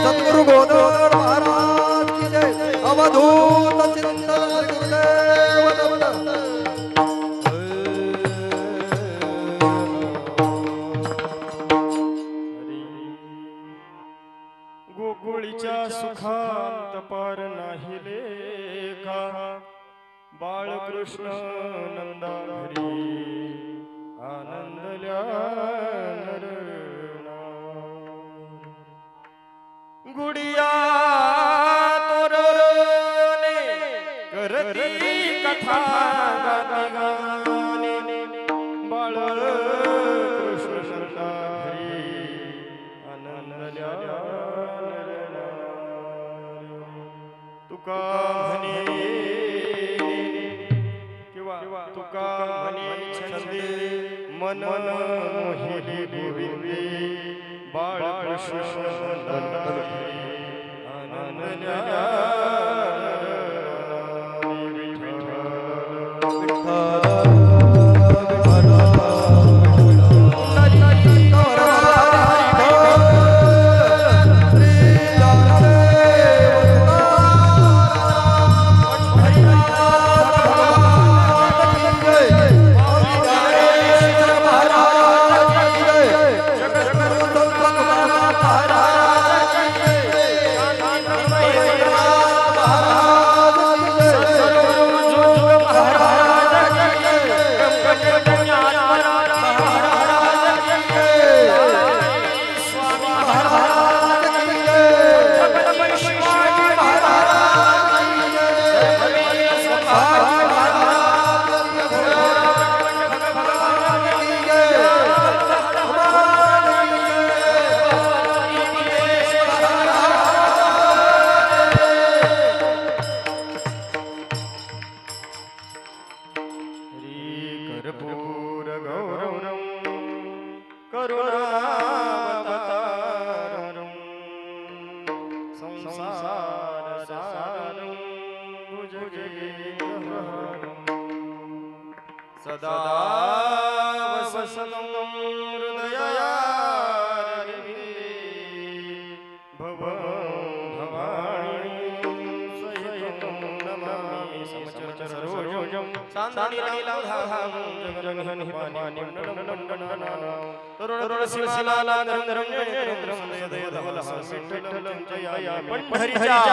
सद्गुरु गोदर महाराज की जय। अवधूत चिंतन गुरुदेव गोकुळीच्या सुखांत पार नाही लेखा बाळकृष्ण नंदा घरी आनंदल्या गुडिया तोरणे करती कथा गाती गाणे बाळ कृष्ण नंदा घरी आनंदल्या तुका म्हणे किंवा तुका म्हणे छंदे मन मोहिनी गोविंदे बाळ कृष्ण नंदा घरी आनंदल्या सदा वसनं हृदयारविन्दे भवानी सहितं नमामि समचरचरोजं सान्दानीलाधारं जगरंहनिपानिं तरुणशिवशिलालानरं जयन्द्रं दयदवलहं जयामि पंढरीच्या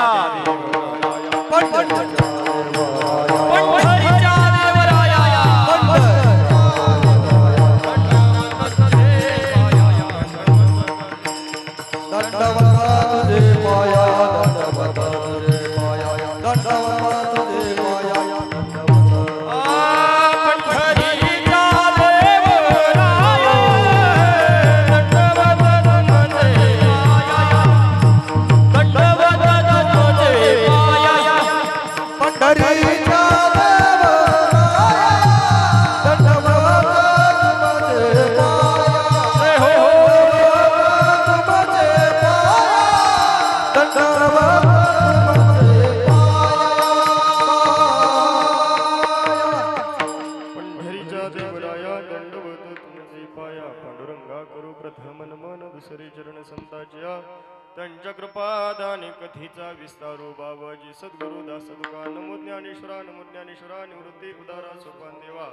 त्यांच्या कृपादाने कथीचा विस्तारो बाबाजी सद्गुरु दास दुका नमो ज्ञानेश्वरा निवृत्ती उदारा सोपान देवा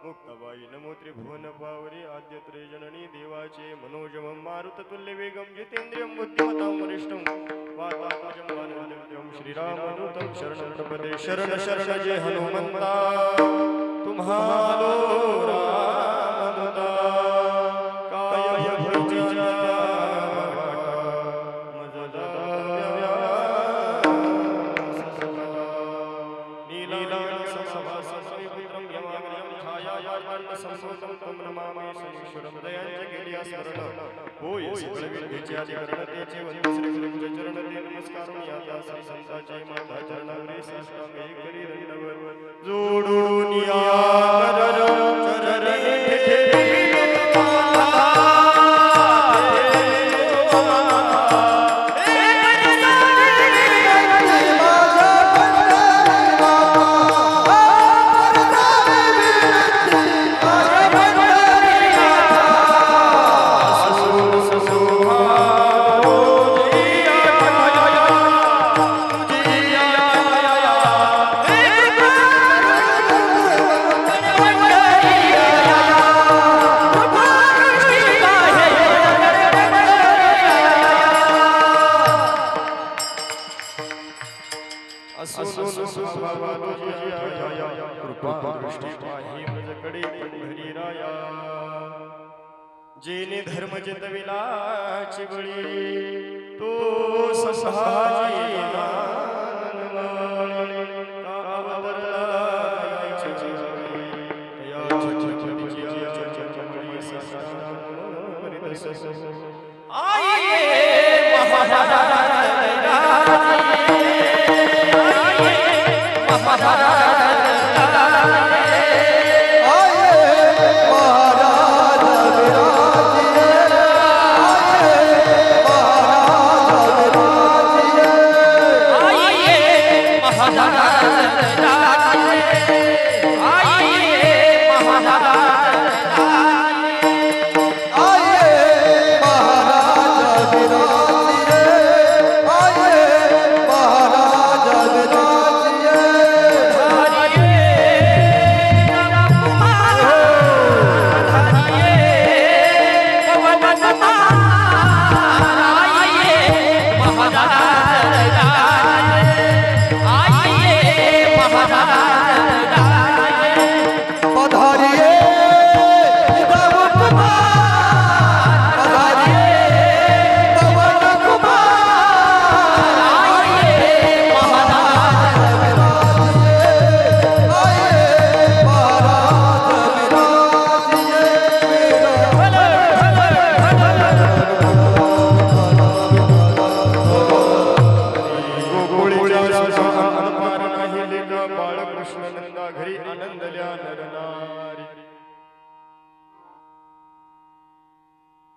मुक्तबाई नमो त्रिभुवन पावरी आद्य जननी देवाचे मनोजम मारुत तुल्य वेगम जितेंद्रियम बुद्धिमतां वरिष्ठं वातात्मजं वानरं श्रीरामदूतं शरणं प्रपदे शरण शरण जय हनुमंता तुम्हारो रामदूता काय भजिया नमस्कार चरणी साष्टांग करी दंडवत जोडून या चरणी जेने धर्म जतविला चिवळी तो ससाजी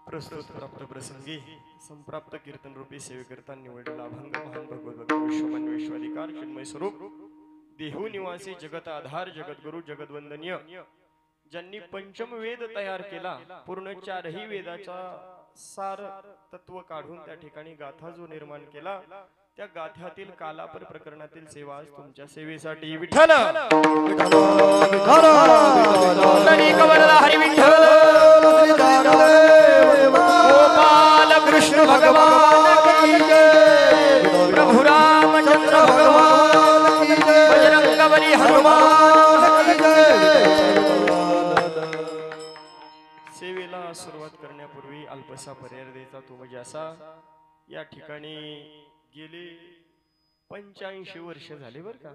प्रस्तुत प्राप्त प्रसंगी संप्राप्त कीर्तन रूपी सेवेकरता निवडलेला अभंग महान भगवत विश्वमान विश्वाधिकार चिन्मय स्वरूप देहू निवासी जगत आधार जगद्गुरु जगद्वंदनीय ज्यांनी पंचम वेद तयार केला पूर्ण चारही वेदाचा सार तत्व काढून त्या ठिकाणी गाथा जो निर्माण केला त्या गाथ्यातील कालापर प्रकरणातील सेवा आज तुमच्या सेवेसाठी विठ्ठल हरी विठ्ठल गोपाल कृष्ण भगवान की जय प्रभु रामचंद्र भगवान की जय बजरंगबली हनुमान की जय। सेवेला सुरुवात करण्यापूर्वी अल्पसा पर्याय द्यायचा तो म्हणजे असा या ठिकाणी गेले 85 वर्ष झाले बर का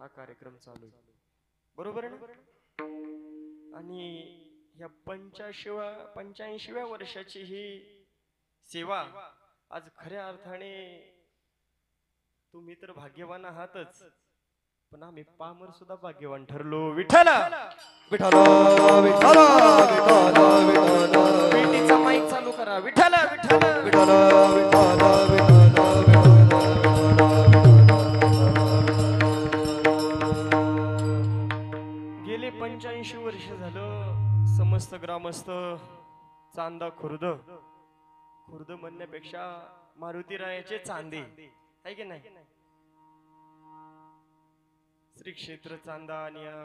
हा कार्यक्रम चालू आहे बरोबर आहे ना आणि या 85व्या वर्षाची ही सेवा आज खऱ्या अर्थाने तुम्ही तर भाग्यवान आहातच पण आम्ही पामर सुद्धा भाग्यवान ठरलो विठ्ठल विठ्ठल विठ्ठल विठ्ठल पेटीचा माईक चालू करा विठ्ठल विठ्ठल विठ्ठल विठ्ठल गेले 85 वर्ष झालं समस्त ग्रामस्थ चांदा खुर्द म्हणण्यापेक्षा मारुतीरायाचे चांदे आहे की नाही श्री क्षेत्र चांदा आणि या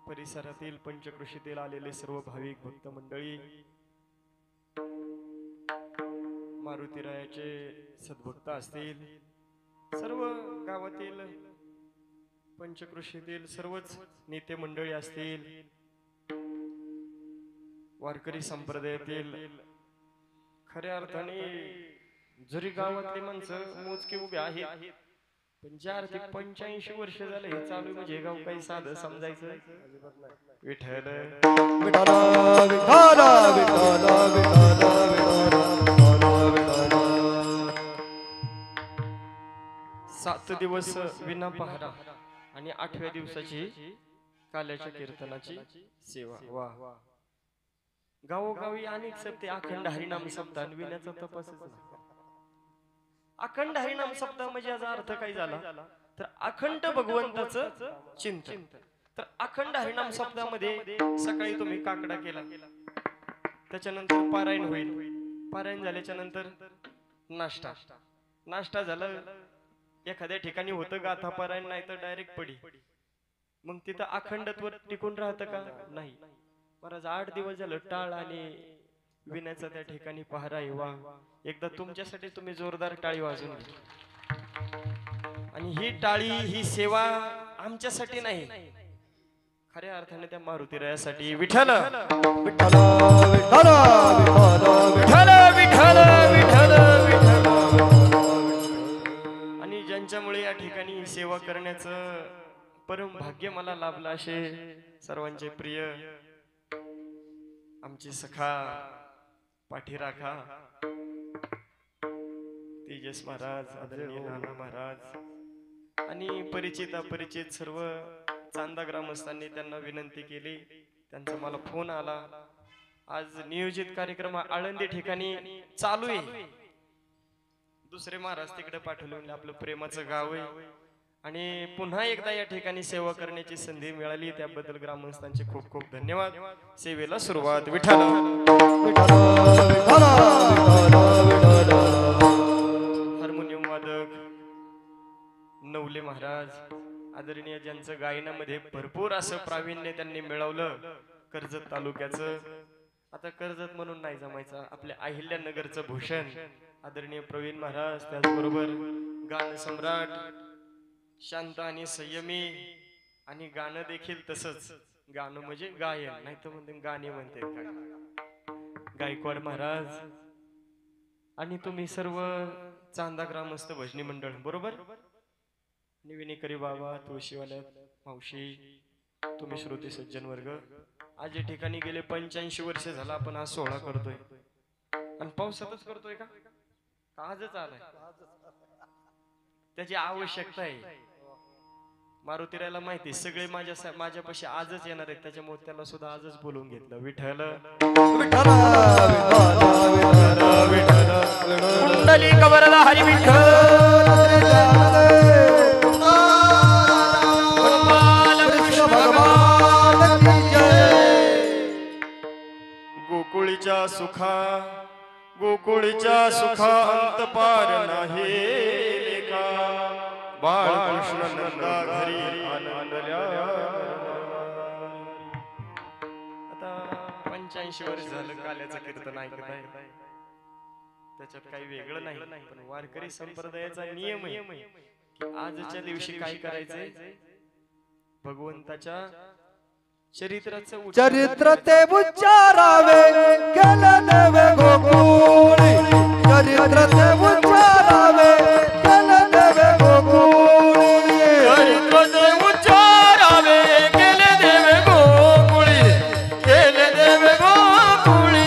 परिसरातील पंचकृषीतील आलेले सर्व भाविक भक्त मंडळी मारुतीरायाचे सद्भक्त असतील सर्व गावातील पंचकृषीतील सर्वच नेते मंडळी असतील वारकरी संप्रदायातील खऱ्या अर्थाने जरी गावातली माणसं मोजके उभे आहेत पण 4 ते 85 वर्ष झाले हे चालू म्हणजे गाव काही साधं समजायचं विठ्ठल विठ्ठल विठ्ठल विठ्ठल 7 दिवस विना पहारा आणि 8व्या दिवसाची काल्याच्या कीर्तनाची सेवा. वा गावोगावी अनेक सप्ते अखंड हरिनाम सप्ताह आणि विण्याचा तपासच नाही. अखंड हरिनाम सप्ताह म्हणजे याचा अर्थ काय झाला तर अखंड भगवंताचं चिंतन. तर अखंड हरिनाम सप्ताहामध्ये सकाळी तुम्ही काकडा केला, त्याच्यानंतर पारायण होईल, पारायण झाल्याच्या नंतर नाश्ता झाला, एखाद्या ठिकाणी होतं गाथा पारायण, नाही तर डायरेक्ट पडी, मग तिथं अखंडत्व टिकून राहतं का नाही. महाराज 8 दिवस झालं टाळ आणि विण्याचा त्या ठिकाणी पहारा आहे. वा एकदा तुमच्यासाठी तुम्ही जोरदार टाळी वाजून घ्या. आणि ही टाळी ही सेवा आमच्यासाठी नाही, खऱ्या अर्थाने त्या मारुतीरायासाठी. विठ्ठल विठ्ठल विठ्ठल विठ्ठल विठ्ठल विठ्ठल विठ्ठल विठ्ठल. आणि ज्यांच्यामुळे या ठिकाणी सेवा करण्याचं परम भाग्य मला लाभलं असे सर्वांचे प्रिय आमचे सखा पाठीराखा तेजस महाराज, आदरणीय नाना महाराज आणि परिचित अपरिचित सर्व चांदा ग्रामस्थांनी त्यांना विनंती केली. त्यांचा मला फोन आला. आज नियोजित कार्यक्रम आळंदी ठिकाणी चालू आहे. दुसरे महाराज तिकडे पाठवले, म्हणजे आपलं प्रेमाचं गाव आहे आणि पुन्हा एकदा या ठिकाणी सेवा करण्याची संधी मिळाली, त्याबद्दल ग्रामस्थांचे खूप खूप धन्यवाद. सेवेला सुरुवात. विठ्ठल विठ्ठल विठ्ठल विठ्ठल. हार्मोनियम वादक नवले महाराज, आदरणीय, ज्यांचं गायनामध्ये भरपूर असं प्रावीण्य त्यांनी मिळवलं. कर्जत तालुक्याचं, आता कर्जत म्हणून नाही जमायचं, आपल्या अहिल्यानगरचं भूषण आदरणीय प्रवीण महाराज, त्याचबरोबर गान सम्राट शांत आणि संयमी, आणि गाणं देखील तसंच, गाणं म्हणजे गायन, नाही तर म्हणते गाणे म्हणते गायकवाड महाराज, आणि तुम्ही सर्व चांदा ग्रामस्थ भजनी मंडळ बरोबर, निविनीकरी बाबा, तुळशीवाल्या मावशी, तुम्ही श्रोते सज्जन वर्ग. आज या ठिकाणी गेले 85 वर्ष झाला आपण आज सोहळा करतोय, आणि पावसातच करतोय का आजच आलाय, त्याची आवश्यकता आहे. मारुतीरायाला माहिती सगळे माझ्यापाशी आजच येणार आहेत, त्याच्यामुळे त्याला सुद्धा आजच बोलवून घेतलं. विठ्ठल विठ्ठल विठ्ठल विठ्ठल कुंडली कवरला हरी विठ्ठल. गोकुळीच्या सुखा गोकुळीच्या सुखा अंत पार नाही लेखा, बाळकृष्ण नंदा घरी आनंदल्या. आता 85 वर्ष झालं काल्याचं कीर्तन ऐकत आहे, त्याच्यात काही वेगळं नाही, पण वारकरी संप्रदायाचा नियम आहे की आजच्या दिवशी काय करायचंय, भगवंताच्या चरित्राचं चरित्र ते उच्चारावे केलं देवे गोकुळी, चरित्र ते उच्चारावे केलं देवे गोकुळी, चरित्र ते उच्चारावे केले देवे गोकुळी, केले देवे गोकुळी,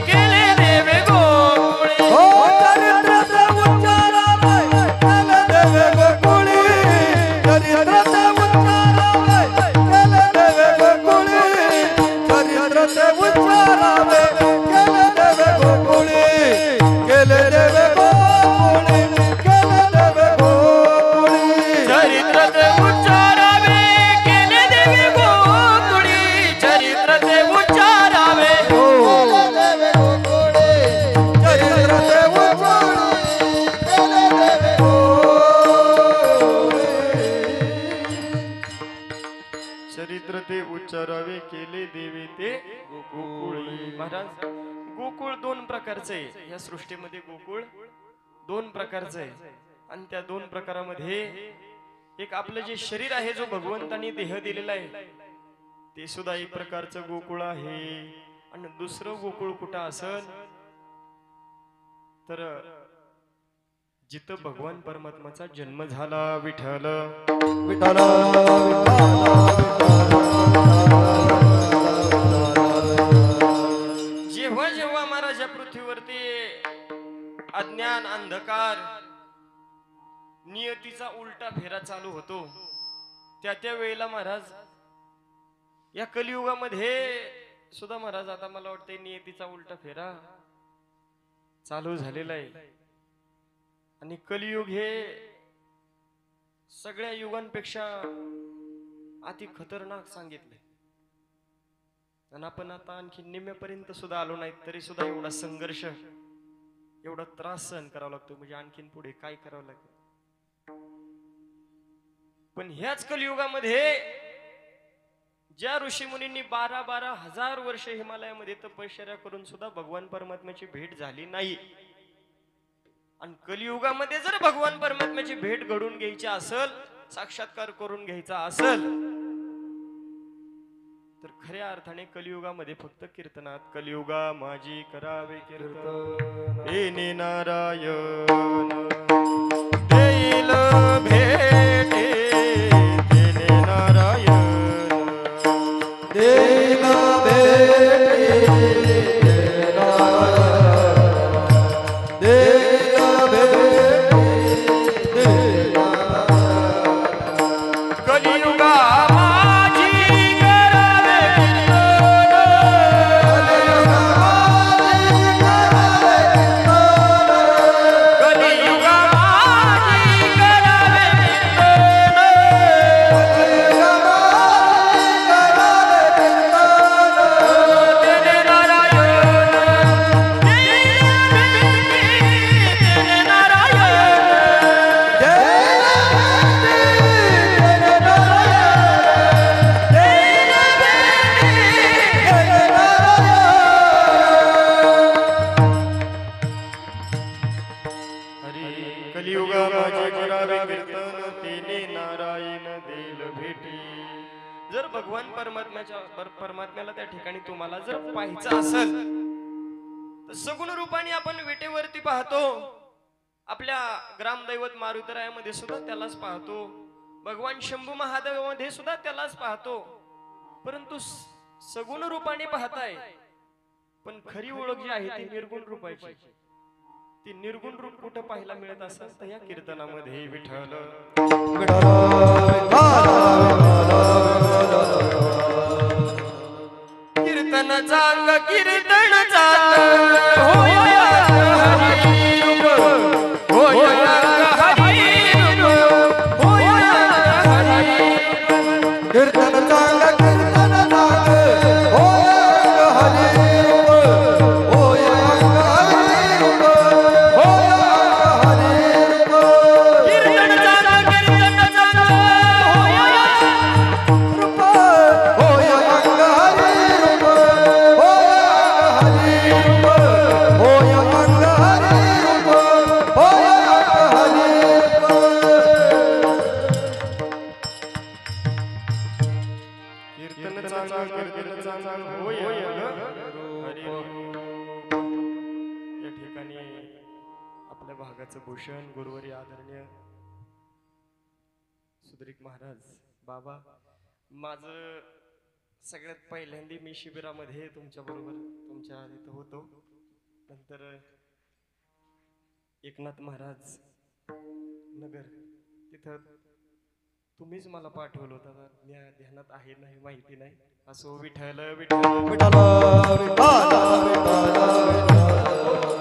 केले देवे गोकुळी. हो चरित्र ते उच्चारावे केलं देवे गोकुळी, चरित्र ते उच्चारावे केलं देवे गोकुळी, चरित्र ते उच्चारावे केलं देवे गोकुळी, केले देवे गोकुळी, केले देवे गोकुळी. चरित्र ते उच्चारावे केले देवे गोकुळी, चरित्र ते उच्चारावे केले देवे गोकुळी, चरित्र ते उच्चारावे केले देवे गोकुळी. चरित्र ते उच्चारावे केले देवे ते गोकुळी. महाराज, गोकुळ 2 प्रकारचे आहे या सृष्टीमध्ये. गोकुळ 2 प्रकारचं आहे, आणि त्या 2 प्रकारामध्ये एक आपलं जे शरीर आहे, जो भगवंतानी देह दिलेला आहे, ते सुद्धा एक प्रकारचं गोकुळ आहे. आणि दुसरं गोकुळ कुठं असेल तर जिथं भगवान परमात्माचा जन्म झाला. विठ्ठल विठ्ठल जेव्हा जेव्हा महाराज या पृथ्वीवरती अज्ञान अंधकार नियतीचा उलटा फेरा चालू होतो त्या वेळेला महाराज या कलियुगामध्ये सुद्धा महाराज आता मला वाटतंय नियतीचा उलटा फेरा चालू झालेला आहे. आणि कलियुग हे सगळ्या युगांपेक्षा अति खतरनाक सांगितले. आणि आपण आता आणखी निम्म्यापर्यंत सुद्धा आलो नाही तरी सुद्धा एवढा संघर्ष एवढा त्रास सहन करावा लागतो. म्हणजे आणखीन पुढे काय करावं लागेल. पण ह्याच कलियुगामध्ये ज्या ऋषीमुनींनी 12-12 हजार वर्ष हिमालयामध्ये तपश्चर्या करून सुद्धा भगवान परमात्म्याची भेट झाली नाही. आणि कलियुगामध्ये जर भगवान परमात्म्याची भेट घडून घ्यायची असेल, साक्षात्कार करून घ्यायचा असेल, तर खऱ्या अर्थाने कलियुगामध्ये फक्त कीर्तनात कलियुगा माझी करावे कीर्तन हे नारायण देईल भेटे तेने नारायण देईल भेटे परमात्म्याला त्या ठिकाणी तुम्हाला जर पाहायचं असेल तर सगुण रूपाने आपण विटेवरती पाहतो. आपल्या ग्रामदैवत मारुतरायामध्ये सुद्धा त्यालाच पाहतो. भगवान शंभू महादेवामध्ये सुद्धा त्यालाच पाहतो. परंतु सगुण रूपाने पाहताय पण खरी ओळख जी आहे ती निर्गुण रूपाची. ती निर्गुण रूप कुठं पाहायला मिळत असेल तर या कीर्तनामध्ये विठ्ठल कीर्तन चांग कीर्तन चांग होय हरी रूप होय हरी रूप होय हरी कीर्तन चांग कीर्तन चांग होय हरी रूप होय हरी रूप होय हरी रूप कीर्तन चांग कीर्तन चांग होय रूप होय हरी रूप होय हरी रूप होय हरी रूप होय हरी कीर्तन चांग कीर्तन चांग होय हरी रूप. या ठिकाणी आपल्या भागाचं भूषण गुरुवारी आदरणीय सुधरिक महाराज बाबा, माझं सगळ्यात पहिल्यांदा मी शिबिरामध्ये तुमच्या बरोबर तुमच्या इथं होतो. नंतर एकनाथ महाराज नगर तिथं तुम्हीच मला पाठवलं होतं. ध्यानात आहे नाही माहिती नाही. असो विठ्ठल विठ्ठल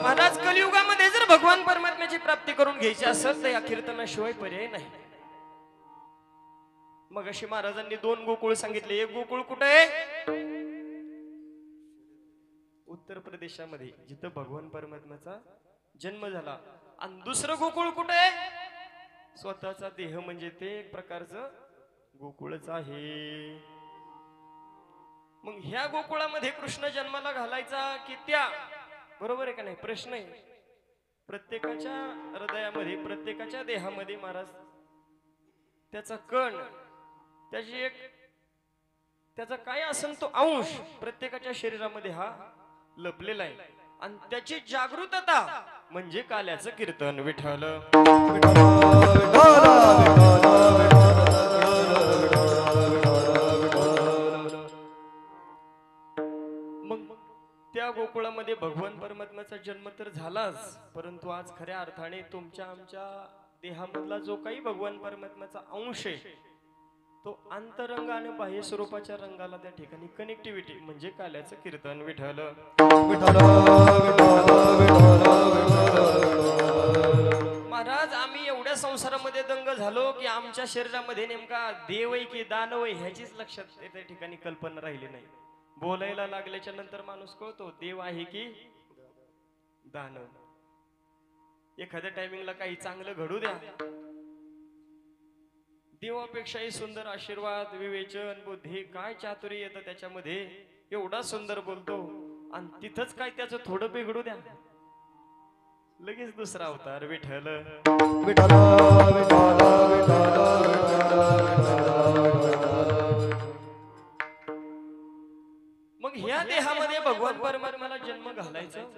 महाराज, कलियुगामध्ये जर भगवान परमात्म्याची प्राप्ती करून घ्यायची असेल तर या कीर्तनाशिवाय पर्याय नाही. मग अशी महाराजांनी 2 गोकुळ सांगितले. एक गोकुळ कुठे आहे? उत्तर प्रदेशामध्ये जिथं भगवान परमात्म्याचा जन्म झाला. आणि दुसरं गोकुळ कुठे आहे? स्वतःचा देह म्हणजे ते एक प्रकारचं गोकुळच आहे. मग ह्या गोकुळामध्ये कृष्ण जन्माला घालायचा की त्या, बरोबर आहे का नाही? प्रश्न आहे. प्रत्येकाच्या हृदयामध्ये प्रत्येकाच्या देहामध्ये महाराज त्याचा कण, त्याची एक त्याचा काय असेल तो अंश प्रत्येकाच्या शरीरामध्ये हा लपलेला आहे. आणि त्याची जागृतता म्हणजे काल्याचं कीर्तन विठ्ठल. मग त्या गोकुळामध्ये भगवान परमात्म्याचा जन्म तर झालाच, परंतु आज खऱ्या अर्थाने तुमच्या आमच्या देहामधला जो काही भगवान परमात्म्याचा अंश आहे तो अंतरंग आणि बाह्य स्वरूपाच्या रंगाला त्या ठिकाणी कनेक्टिव्हिटी म्हणजे काल्याचं कीर्तन विठ्ठल विठ्ठल महाराज. आम्ही एवढ्या संसारामध्ये दंग झालो की आमच्या शरीरामध्ये नेमका देव आहे की दानव आहे ह्याचीच लक्षात त्या ठिकाणी कल्पना राहिली नाही. बोलायला लागल्याच्या नंतर माणूस कळतो देव आहे की दानव. एखाद्या टायमिंगला काही चांगलं घडू द्या, देवापेक्षाही सुंदर आशीर्वाद, विवेचन, बुद्धी, काय चातुर्य येतं त्याच्यामध्ये. एवढा सुंदर बोलतो आणि तिथंच काय त्याचं थोडं बिघडू द्या, लगेच दुसरा अवतार विठ्ठल विठ्ठल मग ह्या देहामध्ये भगवान परमात्म्याला जन्म घालायचं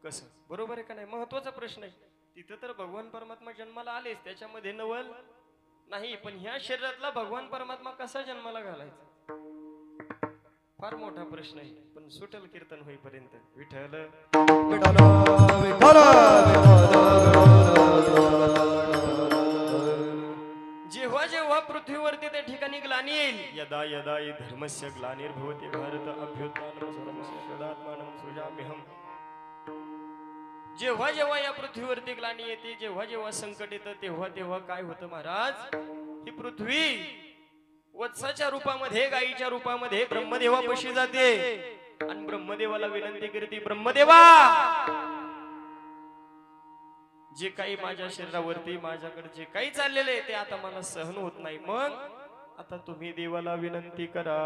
कसं? बरोबर आहे का नाही? महत्वाचा प्रश्न आहे. तिथं तर भगवान परमात्मा जन्माला आलेच, त्याच्यामध्ये नवल नाही. पण ह्या शरीरातला भगवान परमात्मा कसा जन्माला घालायचा फार मोठा प्रश्न आहे. पण सुटल कीर्तन होईपर्यंत विठ्ठल विठ्ठल विठ्ठल जेव्हा जेव्हा पृथ्वीवरती त्या ठिकाणी ग्लानी येईल, यदा यदा हि धर्मस्य ग्लानिर्भवति भारत अभ्युत्थानं सर्वस्य तदात्मानं सृजाम्यहम्. जेव्हा जेव्हा या पृथ्वीवरती ग्लानी येते, जेव्हा जेव्हा संकट येतं, तेव्हा तेव्हा काय होतं महाराज? ही पृथ्वी वत्साच्या रूपामध्ये, गायीच्या रूपामध्ये ब्रह्मदेवापाशी जाते आणि ब्रह्मदेवाला विनंती करते, ब्रह्मदेवा जे काही माझ्या शरीरावरती माझ्याकडे जे काही चाललेले आहे ते आता मला सहन होत नाही. मग आता तुम्ही देवाला विनंती करा.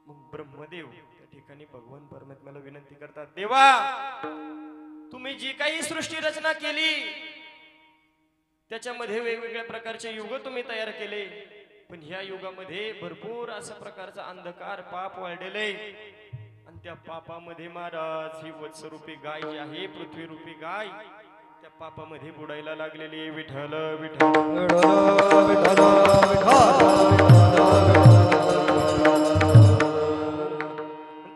मग ब्रह्मदेव त्या ठिकाणी भगवान परमात्म्याला विनंती करतात, देवा तुम्ही जी काही सृष्टी रचना केली त्याच्यामध्ये वेगवेगळ्या प्रकारचे युग तुम्ही तयार केले, पण ह्या युगामध्ये भरपूर अशा प्रकारचा अंधकार पाप वाढलेले आणि त्या पापामध्ये महाराज ही वत्सरूपी गाय जी आहे, पृथ्वीरूपी गाय, त्या पापामध्ये बुडायला लागलेली आहे. विठ्ठल विठ्ठल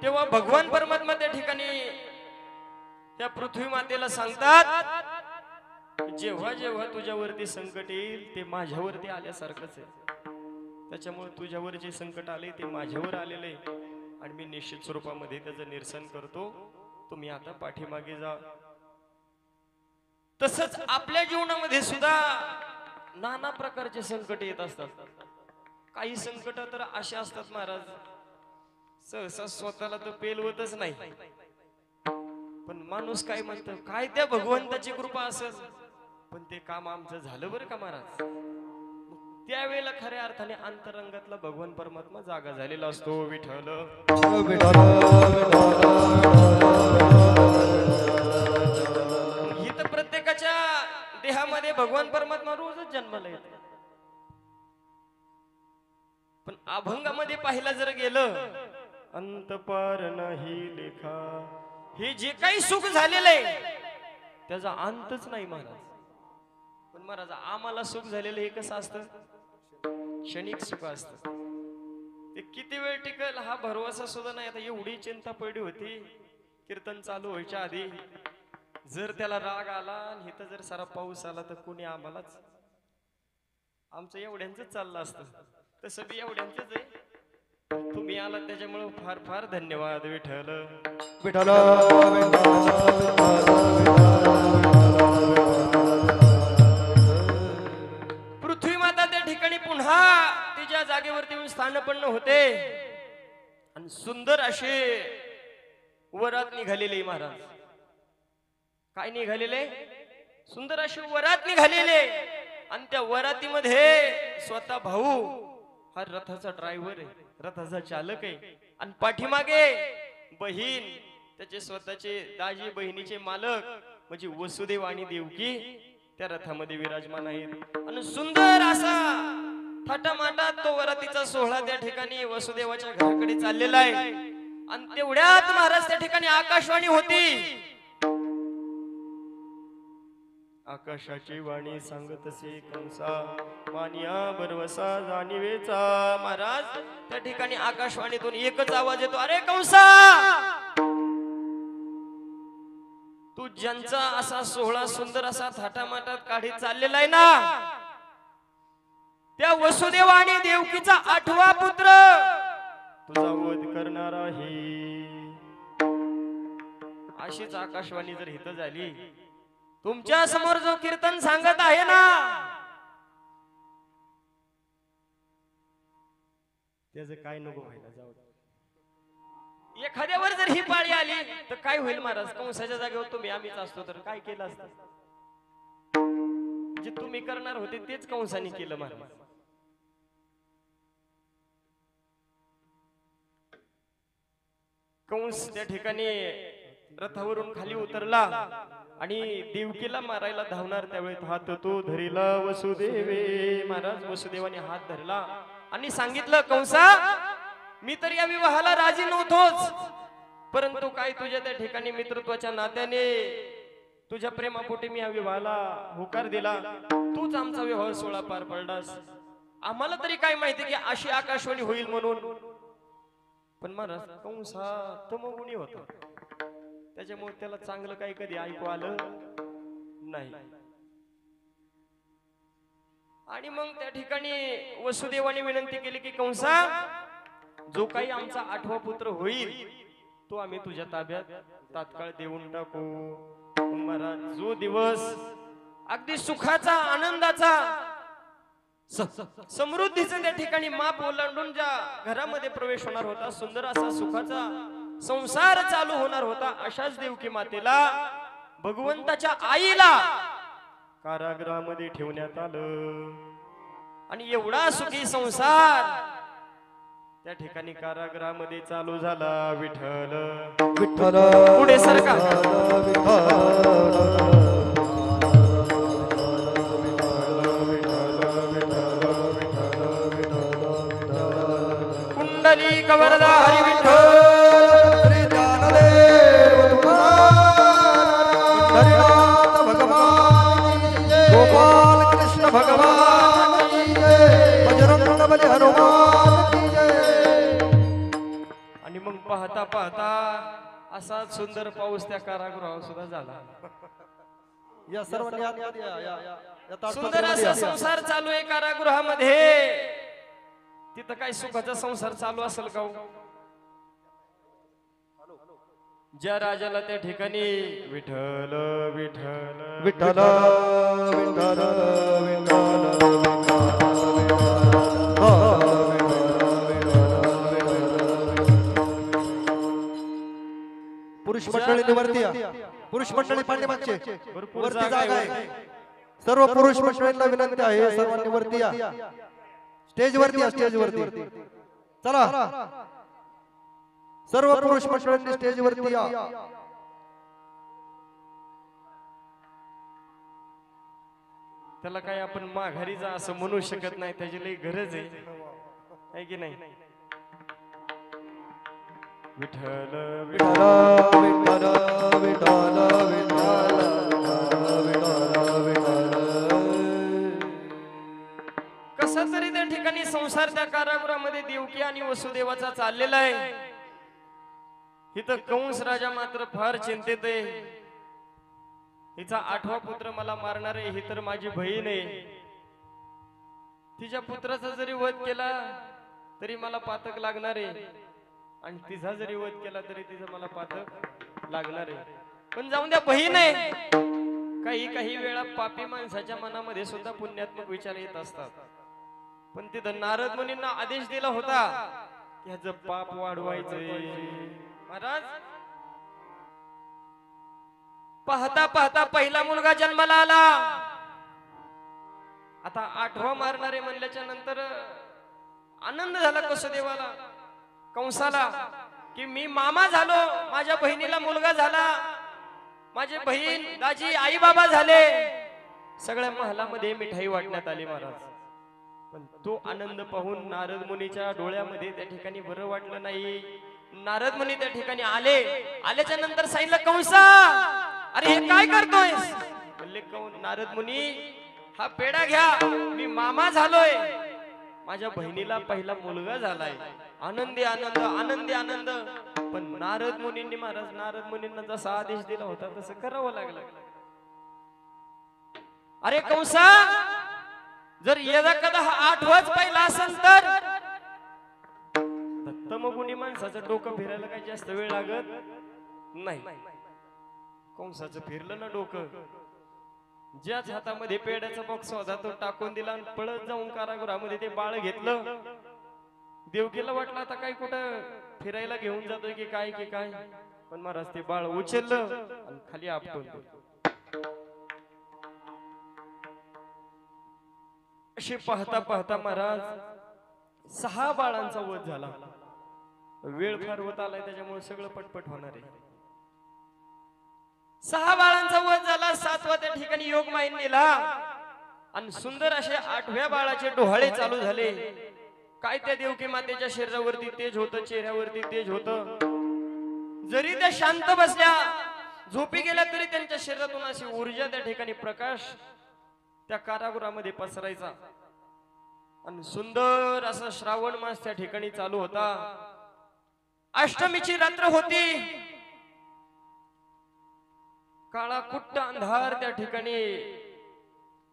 तेव्हा भगवान परमात्मा त्या ठिकाणी त्या पृथ्वी मातेला सांगतात, जेव्हा जेव्हा तुझ्यावरती संकट येईल ते माझ्यावरती आल्यासारखंच आहे. त्याच्यामुळे तुझ्यावर जे संकट आले ते माझ्यावर आलेले आणि मी निश्चित स्वरूपामध्ये त्याचं निरसन करतो. तुम्ही आता पाठीमागे जा. तसंच आपल्या जीवनामध्ये सुद्धा नाना प्रकारचे संकट येत असतात. काही संकट तर असे असतात महाराज, सहसा स्वतःला तर पेलवतच नाही, पण माणूस काय म्हणतो, काय त्या भगवंताची कृपा असेल, पण ते काम आमचं झालं बरं का महाराज. त्यावेळेला खऱ्या अर्थाने अंतरंगातला भगवान परमात्मा जागा झालेला असतो. विठ्ठल ही तर प्रत्येकाच्या देहामध्ये भगवान परमात्मा रोजच जन्माला येतो. पण अभंगामध्ये पाहिला जर गेलं, अंतपार नाही लेखा, हे जे काही सुख झालेलं आहे त्याचा अंतच नाही महाराज. पण महाराज आम्हाला सुख झालेलं हे कसं असतं? क्षणिक सुख असतं. ते किती वेळ टिकल हा भरवसा सुद्धा नाही. आता एवढी चिंता पडली होती कीर्तन चालू व्हायच्या आधी, जर त्याला राग आला आणि इथं जर सारा पाऊस आला तर कोणी आम्हालाच, आमचं एवढ्यांच चाललं असतं. तसं बी एवढ्यांच आहे, तुम्ही आला त्याच्यामुळे फार फार धन्यवाद. विठ्ठल विठ्ठल पृथ्वी माता त्या ठिकाणी पुन्हा तिच्या जागेवरती येऊन स्थानपन्न होते आणि सुंदर असे वरात निघालेले महाराज. काय निघालेले? सुंदर असे वरात निघालेले आणि त्या वरातीमध्ये स्वतः भाऊ हा रथाचा ड्रायव्हर आहे, रथाचा चालक आहे आणि पाठीमागे बहीण, त्याचे स्वतःचे दाजी बहिणीचे मालक म्हणजे वसुदेव आणि देवकी त्या रथामध्ये विराजमान आहेत. आणि सुंदर असा थाटामाटात तो वरातीचा सोहळा त्या ठिकाणी वसुदेवाच्या घराकडे चाललेला आहे. आणि तेवढ्यात महाराज त्या ठिकाणी आकाशवाणी होती. आकाशाची वाणी सांगत असे, कंसा मानिया बरवसा जाणीवेचा. महाराज त्या ठिकाणी आकाशवाणीतून एकच आवाज येतो, अरे कंसा तू ज्यांचा असा सोहळा सुंदर असा थाटामाटात काढीत चाललेला आहे ना, त्या वसुदेव आणि देवकीचा 8वा पुत्र तुझा वध करणार आहे. अशीच आकाशवाणी जर हित झाली, तुमच्या समोर जो कीर्तन सांगत आहे ना, त्याचं काय नको व्हायला. जाऊ एखाद्यावर जर ही पाळी आली तर काय होईल महाराज? कंसाच्या जागेवर तुम्ही आम्हीच असतो तर काय केलं असतं? जे तुम्ही करणार होते तेच कंसाने केलं महाराज. कंस त्या ठिकाणी रथावरून खाली उतरला आणि देवकीला मारायला धावणार त्यावेळेस हात तो धरिला वसुदेवे. महाराज वसुदेवाने हात धरला आणि सांगितलं, कंसा मी तर या विवाहाला राजी नव्हतोच, परंतु काय तुझ्या त्या ठिकाणी मित्रत्वाच्या नात्याने तुझ्या प्रेमापोटी मी या विवाहाला होकार दिला. तूच आमचा विवाह सोहळा पार पडलास. आम्हाला तरी काय माहिती की अशी आकाशवाणी होईल म्हणून. पण महाराज कंस हा तमोगुणी होता, त्याच्यामुळे त्याला चांगलं काही कधी ऐकू आलं नाही. आणि मग त्या ठिकाणी वसुदेवाने विनंती केली की कंसा, जो काही आमचा 8वा पुत्र होईल तो आम्ही तुझ्या ताब्यात तात्काळ देऊन टाकू. महाराज जो दिवस अगदी सुखाचा, आनंदाचा, समृद्धीचा त्या ठिकाणी माप ओलांडून ज्या घरामध्ये प्रवेश होणार होता, सुंदर असा सुखाचा संसार चालू होणार होता, अशाच देवकी मातेला, भगवंताच्या आईला कारागृहामध्ये ठेवण्यात आलं. आणि एवढा सुखी संसार त्या ठिकाणी कारागृहामध्ये चालू झाला. विठ्ठल विठ्ठल पुढे सरका. कुंडली कवरदा हरी विठ्ठल. श्री ज्ञानदेव तुकाराम हरिनाथ भगवान की जय. गोपाल कृष्ण भगवान की जय. बजरंग बली हनुमान की जय. आणि मग पाहता पाहता असा सुंदर पाऊस त्या कारागृहावर सुद्धा झाला. या सर्वांनी आतमध्ये या सुंदर असा संसार चालू आहे कारागृहामध्ये. तिथं काय सुखाचा संसार चालू असेल का? ज्या राजाला त्या ठिकाणी विठ्ठल विठ्ठल विठ्ठल विठ्ठल पुरुष मंडळी वरती या. पुरुष मंडळी पाठीमागचे वरती जागा आहे. सर्व पुरुष मंडळींना विनंती आहे, सर्वांनी वरती या. स्टेज वरती या, स्टेज वरती चला. सर्व पुरुष मंडळींनी स्टेज वरती या. त्याला काय आपण माघारी जा असं म्हणू शकत नाही, त्याची लई गरज आहे की नाही? विठ्ठल विठ्ठल विठ्ठल विठ्ठल विठ्ठल विठ्ठल. कसा तरी त्या ठिकाणी संसार त्या कारागृहामध्ये देवकी आणि वसुदेवाचा चाललेला आहे. इथं कंस राजा मात्र फार चिंतेत आहे. हिचा 8वा पुत्र मला मारणार आहे, ही तर माझी बहीण आहे. तिच्या पुत्राचा जरी वध केला तरी मला पातक लागणार आहे, आणि तिचा जरी वध केला तरी तिचा मला पातक लागणार आहे. पण जाऊन द्या, बहीण आहे. काही काही वेळा पापी माणसाच्या मनामध्ये सुद्धा पुण्यात्मक विचार येत असतात. पण तिथं नारद मुनींना आदेश दिला होता की ह्याचं पाप वाढवायचंय. महाराज पाहता पाहता पहिला मुलगा जन्माला आला. आता 8वा मारणारे म्हणल्याच्या नंतर आनंद झाला वसुदेवाला, कंसाला, की मी मामा झालो, माझ्या बहिणीला मुलगा झाला, माझी बहीण दाजी आई बाबा झाले. सगळ्या महालामध्ये मिठाई वाटण्यात आली महाराज. पण तो आनंद पाहून नारद मुनीच्या डोळ्यामध्ये त्या ठिकाणी बरं वाटलं नाही. नारद मुनी त्या ठिकाणी आले. आल्याच्या नंतर सांगितलं, कंसा अरे हे काय करतोय? म्हणले नारद मुनी, हा पेढा घ्या, मी मामा झालोय, माझ्या बहिणीला पहिला मुलगा झालाय. आनंदी आनंद, आनंदी आनंद. पण नारद मुनींनी महाराज नारद मुनींना जसा आदेश दिला होता तसं करावं लागलं. अरे कंसा, जर यदा कदा हा आठवाच पाहिला असेल तर दत्तमगुणी माणसाचं डोकं फिरायला काही जास्त वेळ लागत नाही. कंसाचं फिरलं ना डोकं. ज्याच हातामध्ये पेड्याचा बॉक्स होता तो टाकून दिला आणि पळत जाऊन कारागृहामध्ये ते बाळ घेतलं. देवकीला वाटलं आता काय कुठं फिरायला घेऊन जातोय की काय, पण महाराज ते बाळ उचललं आणि खाली आपटून दिलं. अशी पाहता पाहता महाराज 6 बाळांचा वध झाला. वेळ फार होत आलाय त्याच्यामुळे सगळं पटपट होणार आहे. 6 बाळांचा वध झाला. 7वा त्या ठिकाणी योगमायेने नेला आणि सुंदर असे 8व्या बाळाचे डोहाळे चालू झाले. काय त्या देवकी मातेच्या शरीरावरती तेज होतं, चेहऱ्यावरती तेज होतं. जरी त्या शांत बसल्या, झोपी गेल्या तरी त्यांच्या शरीरातून अशी ऊर्जा, त्या ठिकाणी प्रकाश त्या कारागृहामध्ये पसरायचा. आणि सुंदर असा श्रावण मास त्या ठिकाणी चालू होता. अष्टमीची रात्र होती. काळा कुट्ट अंधार त्या ठिकाणी.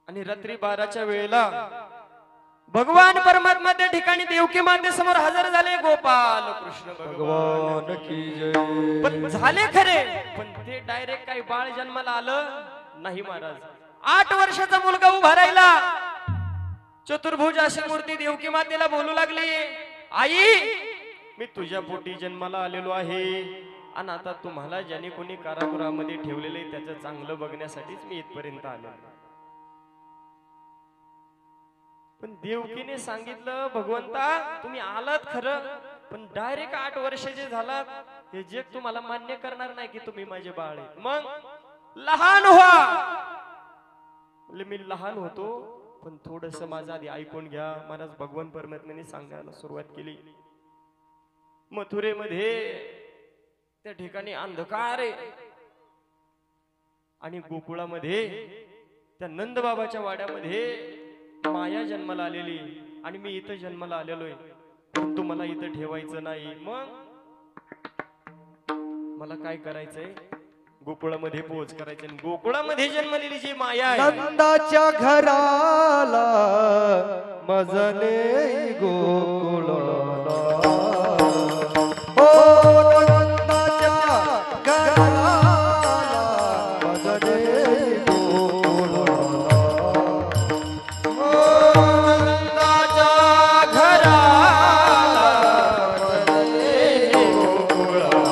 आणि रात्री 12च्या वेळेला भगवान परमात्मा त्या ठिकाणी देवकी माते समोर हजर झाले. गोपाल कृष्ण भगवान की जय. पण झाले खरे, पण ते डायरेक्ट काही बाळ जन्माला आलं नाही महाराज. 8 वर्षाचा मुलगा उभा राहिला. चतुर्भुज अशी मूर्ती देवकी मातेला बोलू लागली, आई मी तुझ्या पोटी जन्माला आलेलो आहे आणि आता तुम्हाला ज्याने कोणी कारागृहामध्ये ठेवलेले त्याचं चांगलं बघण्यासाठीच मी इथपर्यंत आलो. पण देवकीने सांगितलं, भगवंता तुम्ही आलात खरं, पण डायरेक्ट 8 वर्षाचे झालात हे जग तुम्हाला मान्य करणार नाही की तुम्ही माझे बाळ आहे. मग लहान व्हा. मी लहान होतो, पण थोडस माझं आधी ऐकून घ्या. महाराज भगवान परमात्म्याने सांगायला सुरुवात केली. मथुरेमध्ये त्या ठिकाणी अंधकार आहे आणि गोकुळामध्ये त्या नंद बाबाच्या वाड्यामध्ये माया जन्माला आलेली आणि मी इथं जन्माला आलेलोय, परंतु मला इथं ठेवायचं नाही. मग मला काय करायचंय, गोकुळामध्ये पोहोच करायचे. गोकुळामध्ये जन्मलेली जी माया आहे, नंदाच्या घराला मजले गोकुळाला. ओ नंदाच्या घराला मजले गोकुळाला. ओ नंदाच्या घराला मजले गोकुळाला.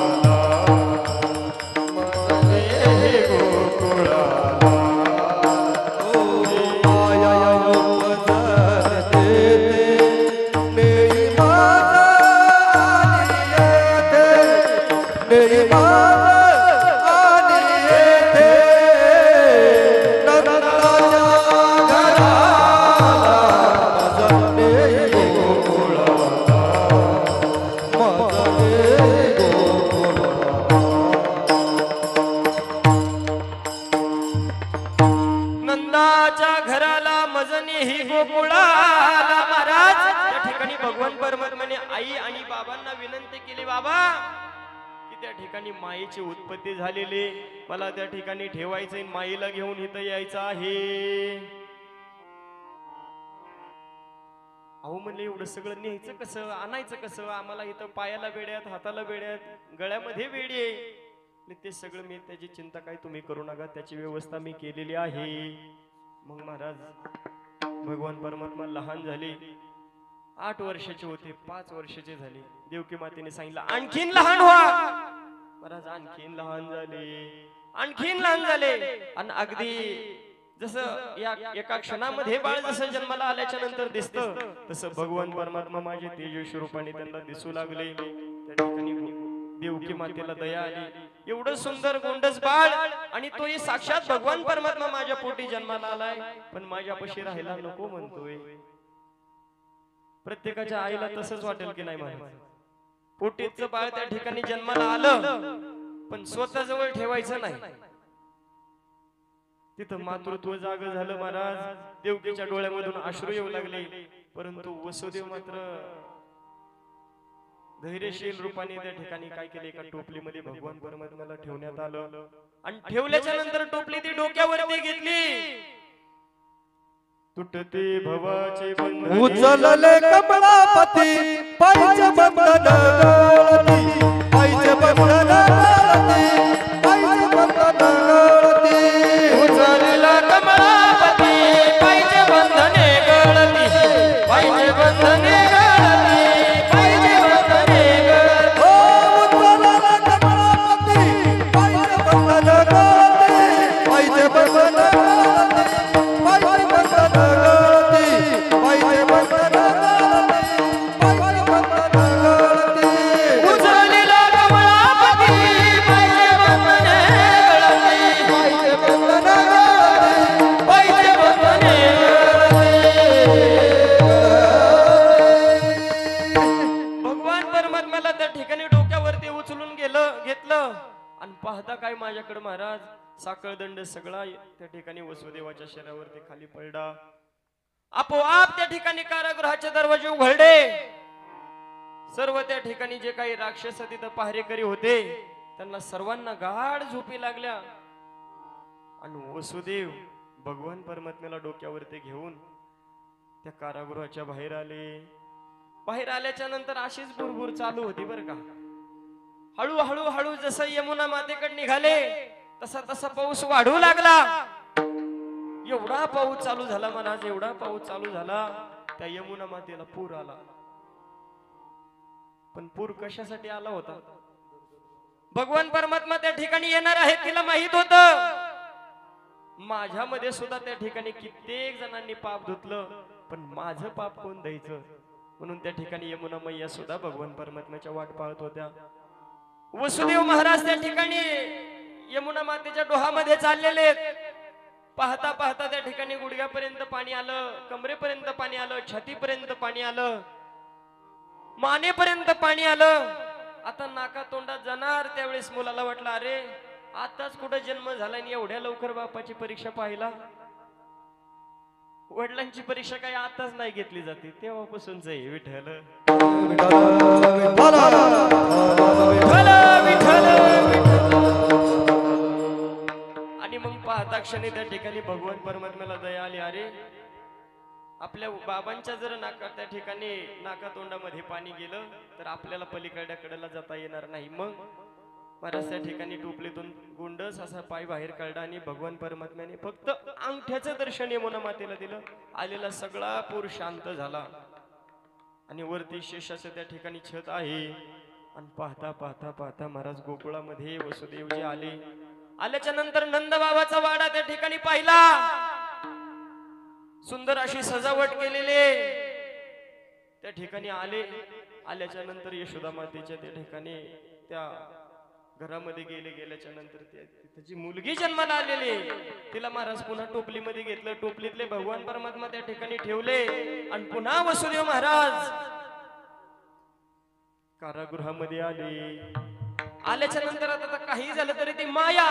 नंदाच्या घराला मजनी ही गोकुळाला. महाराज त्या ठिकाणी भगवान परमात्म्याने आई आणि बाबांना विनंती केली, बाबा की त्या ठिकाणी मायेची उत्पत्ती झालेली, मला त्या ठिकाणी ठेवायचंय, माईला घेऊन इथं यायचं आहे. अहो म्हणले एवढं सगळं न्यायचं कसं, आणायचं कसं, आम्हाला इथं पायाला बेड्यात, हाताला बेड्यात, गळ्यामध्ये बेडी आहे. ते सगळं मी, त्याची चिंता काय तुम्ही करू नका, त्याची व्यवस्था मी केलेली आहे. मग महाराज भगवान परमात्मा लहान झाले. 8 वर्षाचे होते, 5 वर्षाचे झाले. देवकी मातेने सांगितलं आणखीन लहान व्हा. महाराज आणखीन लहान झाले, आणखीन लहान झाले. आणि अगदी जसं या एका क्षणामध्ये बाळ जसं जन्माला आल्याच्या नंतर दिसतं, तसं भगवान परमात्मा माझे तेजस्वी रूपाने त्यांना दिसू लागले. त्या ठिकाणी देवकी मातेला दया आली. एवढं सुंदर गोंडस बाळ, आणि तोही साक्षात भगवान परमात्मा माझ्या पोटी जन्माला आलाय, पण माझ्यापाशी राहायला नको म्हणतोय. प्रत्येकाच्या आईला तसंच वाटेल की नाही महाराज, पोटीचं बाळ त्या ठिकाणी जन्माला आलं पण स्वतः जवळ ठेवायचं नाही. तिथं मातृत्व जाग झालं महाराज. देवकीच्या डोळ्यामधून अश्रू येऊ लागले, परंतु वसुदेव मात्र धैर्यशील रूपाने त्या ठिकाणी काय केले, एका टोपलीमध्ये भगवान परमात्म्याला ठेवण्यात आलं आणि ठेवल्याच्या नंतर टोपली ती डोक्यावरती घेतली. तुटते भवाचे बंधन उचलले कमळापती पायचे बंधन गळती, पायचे बंधन गळती, पायचे बंधन गळती. उचलला कमळापती पायचे बंधने गळती, पायचे बंधने गळती, पायचे बंधने गळती. ओ उचलले कमळापती पायचे बंधन गळती, पायचे बंधन गळती, पायचे बंधन गळती, पायचे बंधन गळती, पायचे बंधन गळती. उचलला कमळापती पायचे बंधने गळती, पायचे बंधन गळती, पायचे बंधने भगवान परमात्म्याला त्या ठिकाणी डोक्यावरती उचलून घेतलं आणि पाहता काय माझ्याकडे महाराज साखळदंड सगळा त्या ठिकाणी वसुदेवाच्या शरीरावरती खाली पडला. आपोआप त्या ठिकाणी कारागृहाचे दरवाजे उघडले. सर्व त्या ठिकाणी जे काही राक्षस तिथं पहारेकरी होते त्यांना सर्वांना गाढ झोपी लागल्या आणि वसुदेव भगवान परमात्म्याला डोक्यावरती घेऊन त्या कारागृहाच्या बाहेर आले. बाहेर आल्याच्या नंतर अशीच बुरबुर चालू होती बर का. हळूहळू हळू जसं यमुना मातेकडे निघाले तसा तसा पाऊस वाढू लागला. एवढा पाऊस चालू झाला महाराज, एवढा पाऊस चालू झाला त्या यमुना मातेला पूर आला. पण पूर कशासाठी आला होता? भगवान परमात्मा त्या ठिकाणी येणार आहे तिला माहित होत. माझ्यामध्ये सुद्धा त्या ठिकाणी कित्येक जणांनी पाप धुतलं, पण माझं पाप कोण द्यायचं? म्हणून त्या ठिकाणी यमुना मैया सुद्धा भगवान परमात्म्याच्या वाट पाहत होत्या. वसुदेव महाराज त्या ठिकाणी यमुना मातेच्या डोहामध्ये चाललेले. पाहता पाहता त्या ठिकाणी गुडघ्यापर्यंत पाणी आलं, कमरेपर्यंत पाणी आलं, छातीपर्यंत पाणी आलं, मानेपर्यंत पाणी आलं. आता नाका तोंडात जाणार त्यावेळेस मुलाला वाटलं अरे आताच कुठं जन्म झाला आणि एवढ्या लवकर बापाची परीक्षा पाहिला. वडिलांची परीक्षा काही आताच नाही घेतली जाते, तेव्हापासूनच आहे. विठ्ठल आणि मग पाहता क्षणी त्या ठिकाणी भगवान परमात्म्याला दया आली. अरे आपल्या बाबांच्या जर नाका त्या ठिकाणी नाका तोंडामध्ये पाणी गेलं तर आपल्याला पलीकडल्या कडेला जाता येणार नाही. मग महाराज त्या ठिकाणी टोपलीतून गुंडस असा पाय बाहेर काढला आणि भगवान परमात्म्याने फक्त अंगठ्याचं दर्शन यमुना मातेला दिलं. आलेला सगळा पूर शांत झाला आणि वरती शेषाचं त्या ठिकाणी छत आहे. आणि पाहता पाहता पाहता महाराज गोकुळामध्ये वसुदेवजी आले. आल्याच्या नंतर नंद बाबाचा वाडा त्या ठिकाणी पाहिला. सुंदर अशी सजावट केलेली त्या ठिकाणी आले. आल्याच्या नंतर यशोदा मातेच्या त्या ठिकाणी त्या घरामध्ये गेल्याच्या नंतर त्याची मुलगी जन्माला आलेली, तिला महाराज पुन्हा टोपलीमध्ये घेतलं. टोपलीतले भगवान परमात्मा त्या ठिकाणी ठेवले आणि पुन्हा वसुदेव महाराज कारागृहामध्ये आले. आल्याच्या नंतर आता काही झालं तरी ती माया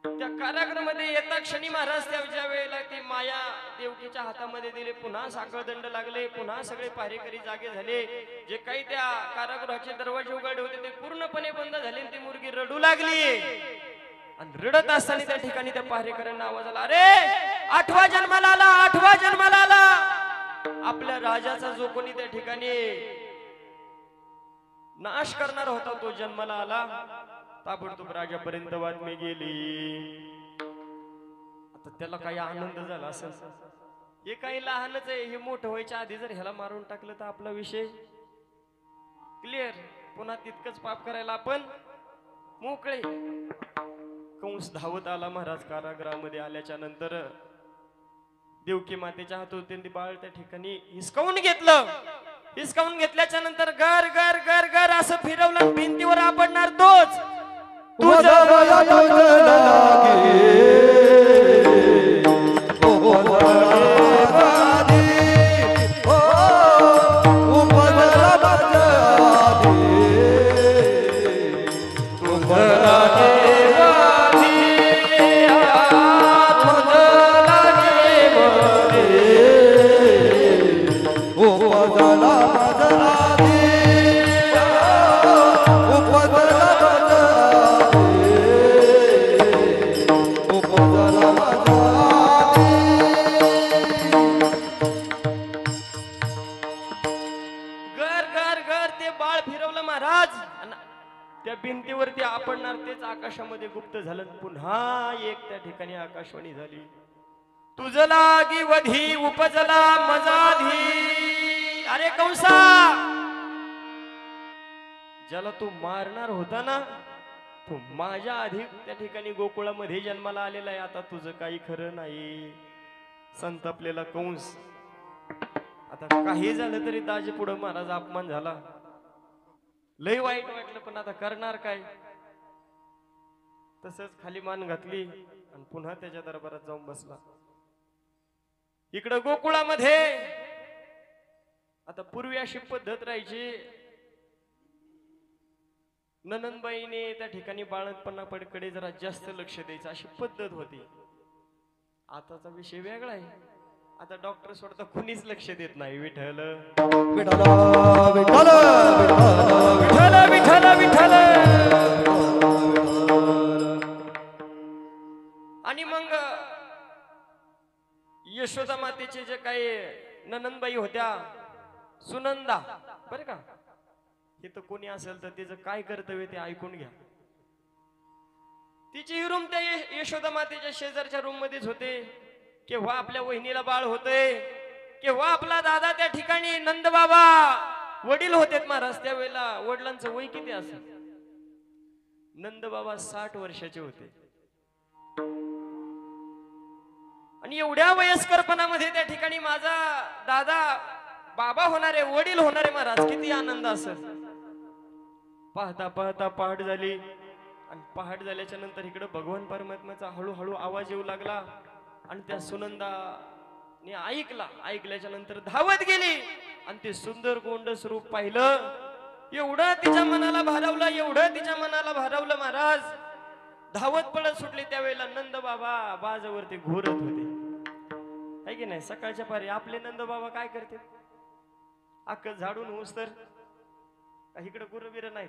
त्या कारागृहामध्ये येता क्षणी महाराज ज्या वेळेला ती माया देवकीच्या हातामध्ये दिले, पुन्हा साखळदंड लागले, पुन्हा सगळे पहारेकरी जागे झाले. जे काही त्या कारागृहाचे दरवाजे उघडे होते ते पूर्णपणे बंद झाले. ती मुलगी रडू लागली आणि रडत असताना त्या ठिकाणी त्या पहारेकरांना आवाज आला, अरे आठवा जन्माला आला, आठवा जन्माला आला. आपल्या राजाचा जो कोणी त्या ठिकाणी नाश करणार होता तो जन्माला आला. ताबडतोब राजापर्यंत बातमी गेली. आता त्याला काही आनंद झाला असेल. हे काही लहानच आहे, हे मोठं व्हायच्या आधी जर ह्याला मारून टाकलं तर आपला विषय क्लिअर. पुन्हा तितकंच पाप करायला आपण मोकळे. कंस धावत आला महाराज कारागृहामध्ये. आल्याच्या नंतर देवकी मातेच्या हातून बाळ त्या ठिकाणी हिसकावून घेतलं. हिसकावून घेतल्याच्या नंतर गर गर गर गर असं फिरवलं. भिंतीवर आपडणार तोच ओ भिंतीवरती आपडणार तेच आकाशामध्ये गुप्त झालं. पुन्हा एक त्या ठिकाणी आकाशवाणी झाली. तुझ लागी वधी उपजला मजाधी. अरे कंसा, ज्याला तू मारणार होता ना, तू माझ्या आधी त्या ठिकाणी गोकुळामध्ये जन्माला आलेला आहे. आता तुझं काही खरं नाही. संतापलेला कंस. आता काही झालं तरी दाजी पुढे महाराज अपमान झाला, लय वाईट वाटलं, पण आता करणार काय. तसंच खाली मान घातली आणि पुन्हा त्याच्या दरबारात जाऊन बसला. इकडं गोकुळामध्ये आता पूर्वी अशी पद्धत राहायची, ननंदबाईने त्या ठिकाणी बाळंतपणाकडे जरा जास्त लक्ष द्यायचं अशी पद्धत होती. आताचा विषय वेगळा आहे. आता डॉक्टर सोडता कुणीच लक्ष देत नाही. विठ्ठल विठ्ठल विठ्ठल विठ्ठल विठ्ठल विठ्ठल. आणि मग यशोदा मातेचे जे काही ननंदबाई होत्या, सुनंदा, बरं का, हे तर कोणी असेल तर तिचं काय कर्तव्य ते ऐकून घ्या. तिची रूम त्या यशोदा मातेच्या शेजारच्या रूम मध्येच होते. केव्हा आपल्या वहिनीला बाळ होतंय, केव्हा आपला दादा त्या ठिकाणी नंद बाबा वडील होते महाराज. त्यावेळेला वडिलांचं वय किती असेल? नंद बाबा 60 वर्षाचे होते. आणि एवढ्या वयस्करपणामध्ये त्या ठिकाणी माझा दादा बाबा होणारे, वडील होणारे महाराज, किती आनंद असेल. पाहता पाहता पहाट झाली. आणि पहाट झाल्याच्या नंतर इकडे भगवान परमात्म्याचा हळूहळू आवाज येऊ लागला. आणि त्या सुनंदाने ऐकल्याच्या नंतर धावत गेली आणि ते सुंदर गोंड स्वरूप पाहिलं. एवढं तिच्या मनाला भारावलं, एवढं तिच्या मनाला भारावलं महाराज. धावत पळत सुटले. त्यावेळेला नंद बाबा बाजावरती घोरत होते, है की नाही. सकाळच्या पारी आपले नंद बाबा काय करते, अक्क झाडून होस तर इकडे गुरबिर नाही,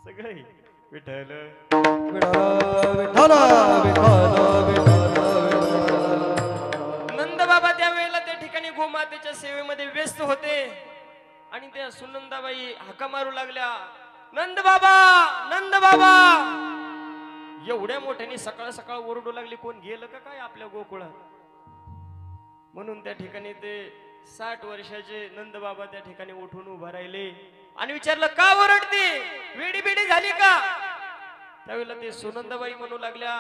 सगळे विठ्ठल नंद बाबा त्यावेळेला त्या ठिकाणी गोमातेच्या सेवेमध्ये व्यस्त होते. आणि त्या सुनंदाबाई हाका मारू लागल्या, नंद बाबा, नंद बाबा. एवढ्या मोठ्याने सकाळ सकाळ ओरडू लागली, कोण गेलं का काय आपल्या गोकुळात. म्हणून त्या ठिकाणी ते 60 वर्षाचे नंद बाबा त्या ठिकाणी उठून उभा राहिले आणि विचारलं, का ओरडते, वेडी बेडी झाली का. त्यावेळेला ते सुनंदाबाई म्हणू लागल्या,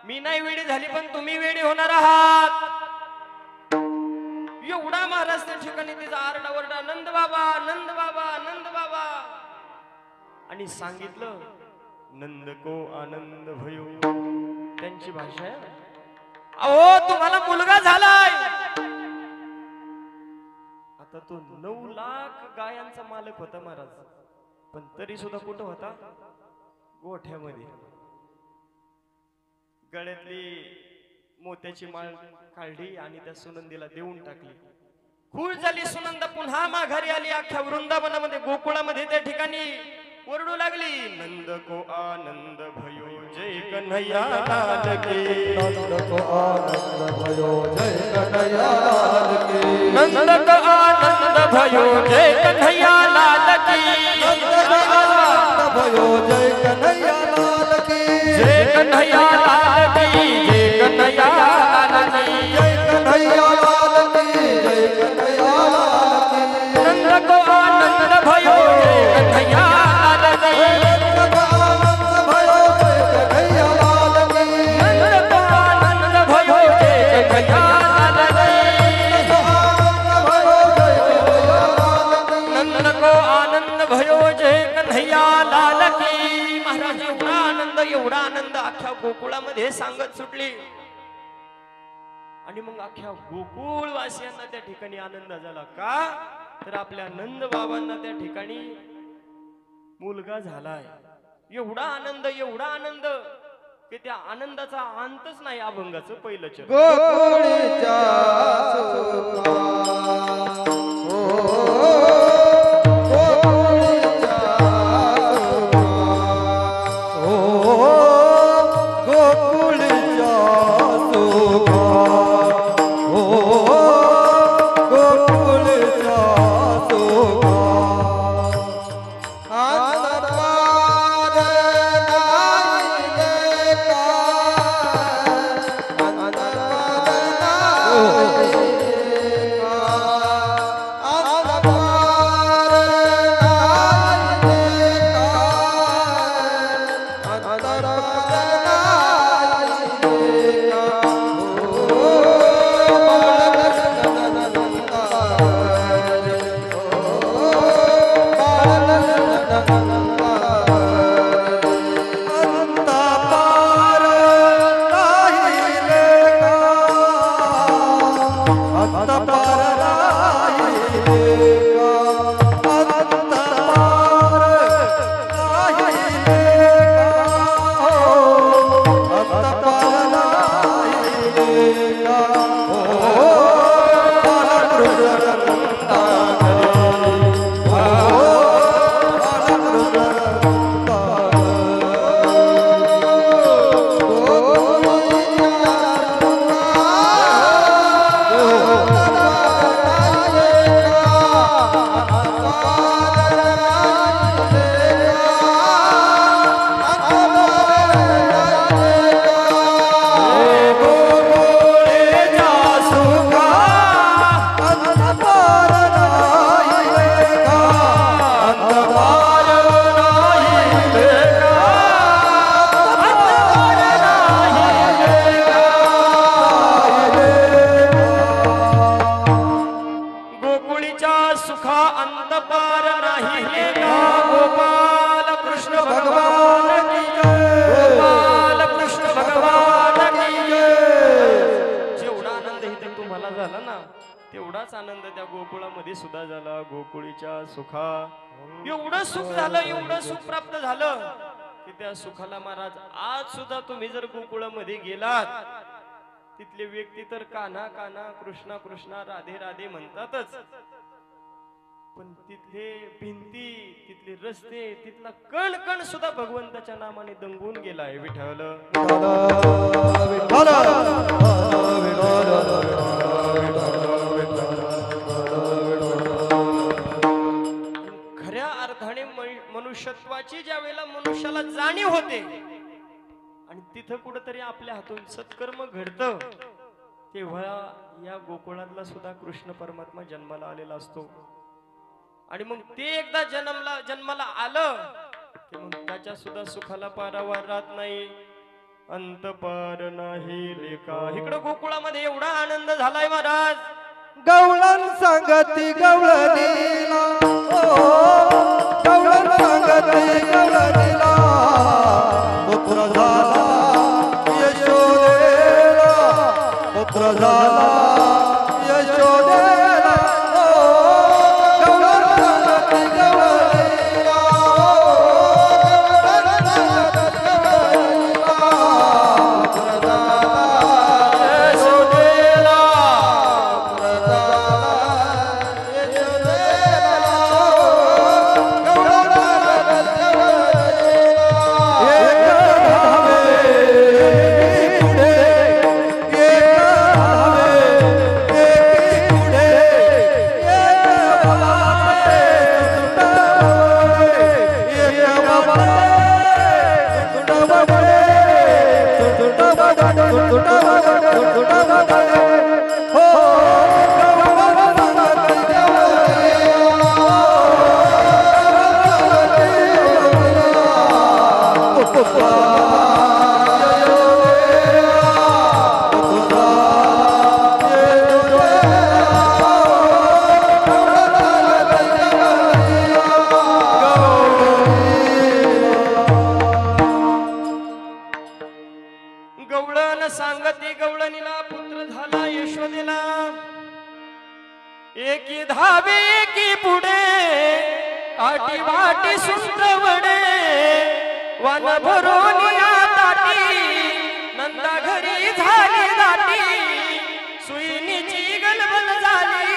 मी नाही वेडी झाली, पण तुम्ही वेडी होणार आहात. एवढा महाराज त्या ठिकाणी तिचा आरडाओरडा, नंद बाबा, नंद बाबा, नंद बाबा. आणि सांगितलं, नंद को आनंद भयो. त्यांची भाषा आहे, अहो तुम्हाला मुलगा झालाय. आता तो 9 लाख गायांचा मालक होता महाराज, पण तरी सुद्धा कुठं होता, गोठ्यामध्ये. गळ्यातली मोत्याची माळ काढली आणि त्या सुनंदीला देऊन टाकली. खुश झाली सुनंदा, पुन्हा माघारी आली. अख्ख्या वृंदावनामध्ये, गोकुळामध्ये त्या ठिकाणी ओरडू लागली, नंद को आनंद भयो जय कन्हैया लाल की. नंद को आनंद भयो जय कन्हैया लाल की. नंद को आनंद भयो जय कन्हैया लाल की. नंद को आनंद भयो जय कन्हैया लाल की. जय कन्हैया लाल की, जय कन्हैया लाल की, जय कन्हैया लाल की, जय कन्हैया लाल की. नंद को आनंद भयो जय कन्हैया लाल की. नंद को आनंद भयो जय कन्हैया लाल की. नंद को आनंद भयो जय कन्हैया लाल की. नंद को आनंद भयो जय कन्हैया लाल की. महाराज एवढा आनंद अख्ख्या गोकुळामध्ये सांगत सुटली. आणि मग अख्ख्या गोकुळ वासियांना त्या ठिकाणी आनंद झाला. का तर आपल्या नंद बाबांना त्या ठिकाणी मुलगा झालाय. एवढा आनंद, एवढा आनंद की त्या आनंदाचा अंतच नाही. अभंगाचं पहिलं चरण, गोकुळच्या आज तेवढाच आनंद त्या गोकुळामध्ये सुद्धा झाला. गोकुळीच्या सुखा एवढं सुख झालं, एवढं सुख प्राप्त झालं की त्या सुखाला महाराज आज सुद्धा तुम्ही जर गोकुळामध्ये गेलात, तिथले व्यक्ती तर कान्हा कान्हा कृष्णा कृष्णा राधे राधे म्हणतातच, पण तिथले भिंती, तिथले रस्ते, तिथला कण कण सुद्धा भगवंताच्या नामाने दंगून गेलाय. विठ्ठल खऱ्या अर्थाने मनुष्यत्वाची ज्या वेळेला मनुष्याला जाणीव होते आणि तिथं कुठेतरी आपल्या हातून सत्कर्म घडतं, तेव्हा या गोकुळातला सुद्धा कृष्ण परमात्मा जन्माला आलेला असतो. आणि मग ते एकदा जन्माला आलं की मग त्याच्या सुद्धा सुखाला पारावार राहत नाही, अंत पार नाही लेका. इकडं गोकुळामध्ये एवढा आनंद झालाय महाराज. गवळण सांगती गवळणीला, गवळण सांगती गवळणीला, पुत्र झाला यशोदेला, पुत्र झाला यशोदेला. गवळण सांगती गवळणीला, गवळण सांगती गवळणीला, पुत्र झाला यशोदेला, पुत्र गवळण सांगते गवळणीला, पुत्र झाला यशोदेला. एकी धावे एकी पुढे, आटी वाटी सुंदरवडे, वन भरून या ताटी, नंदा घरी झाली दाटी, सुईनीची गलबल झाली,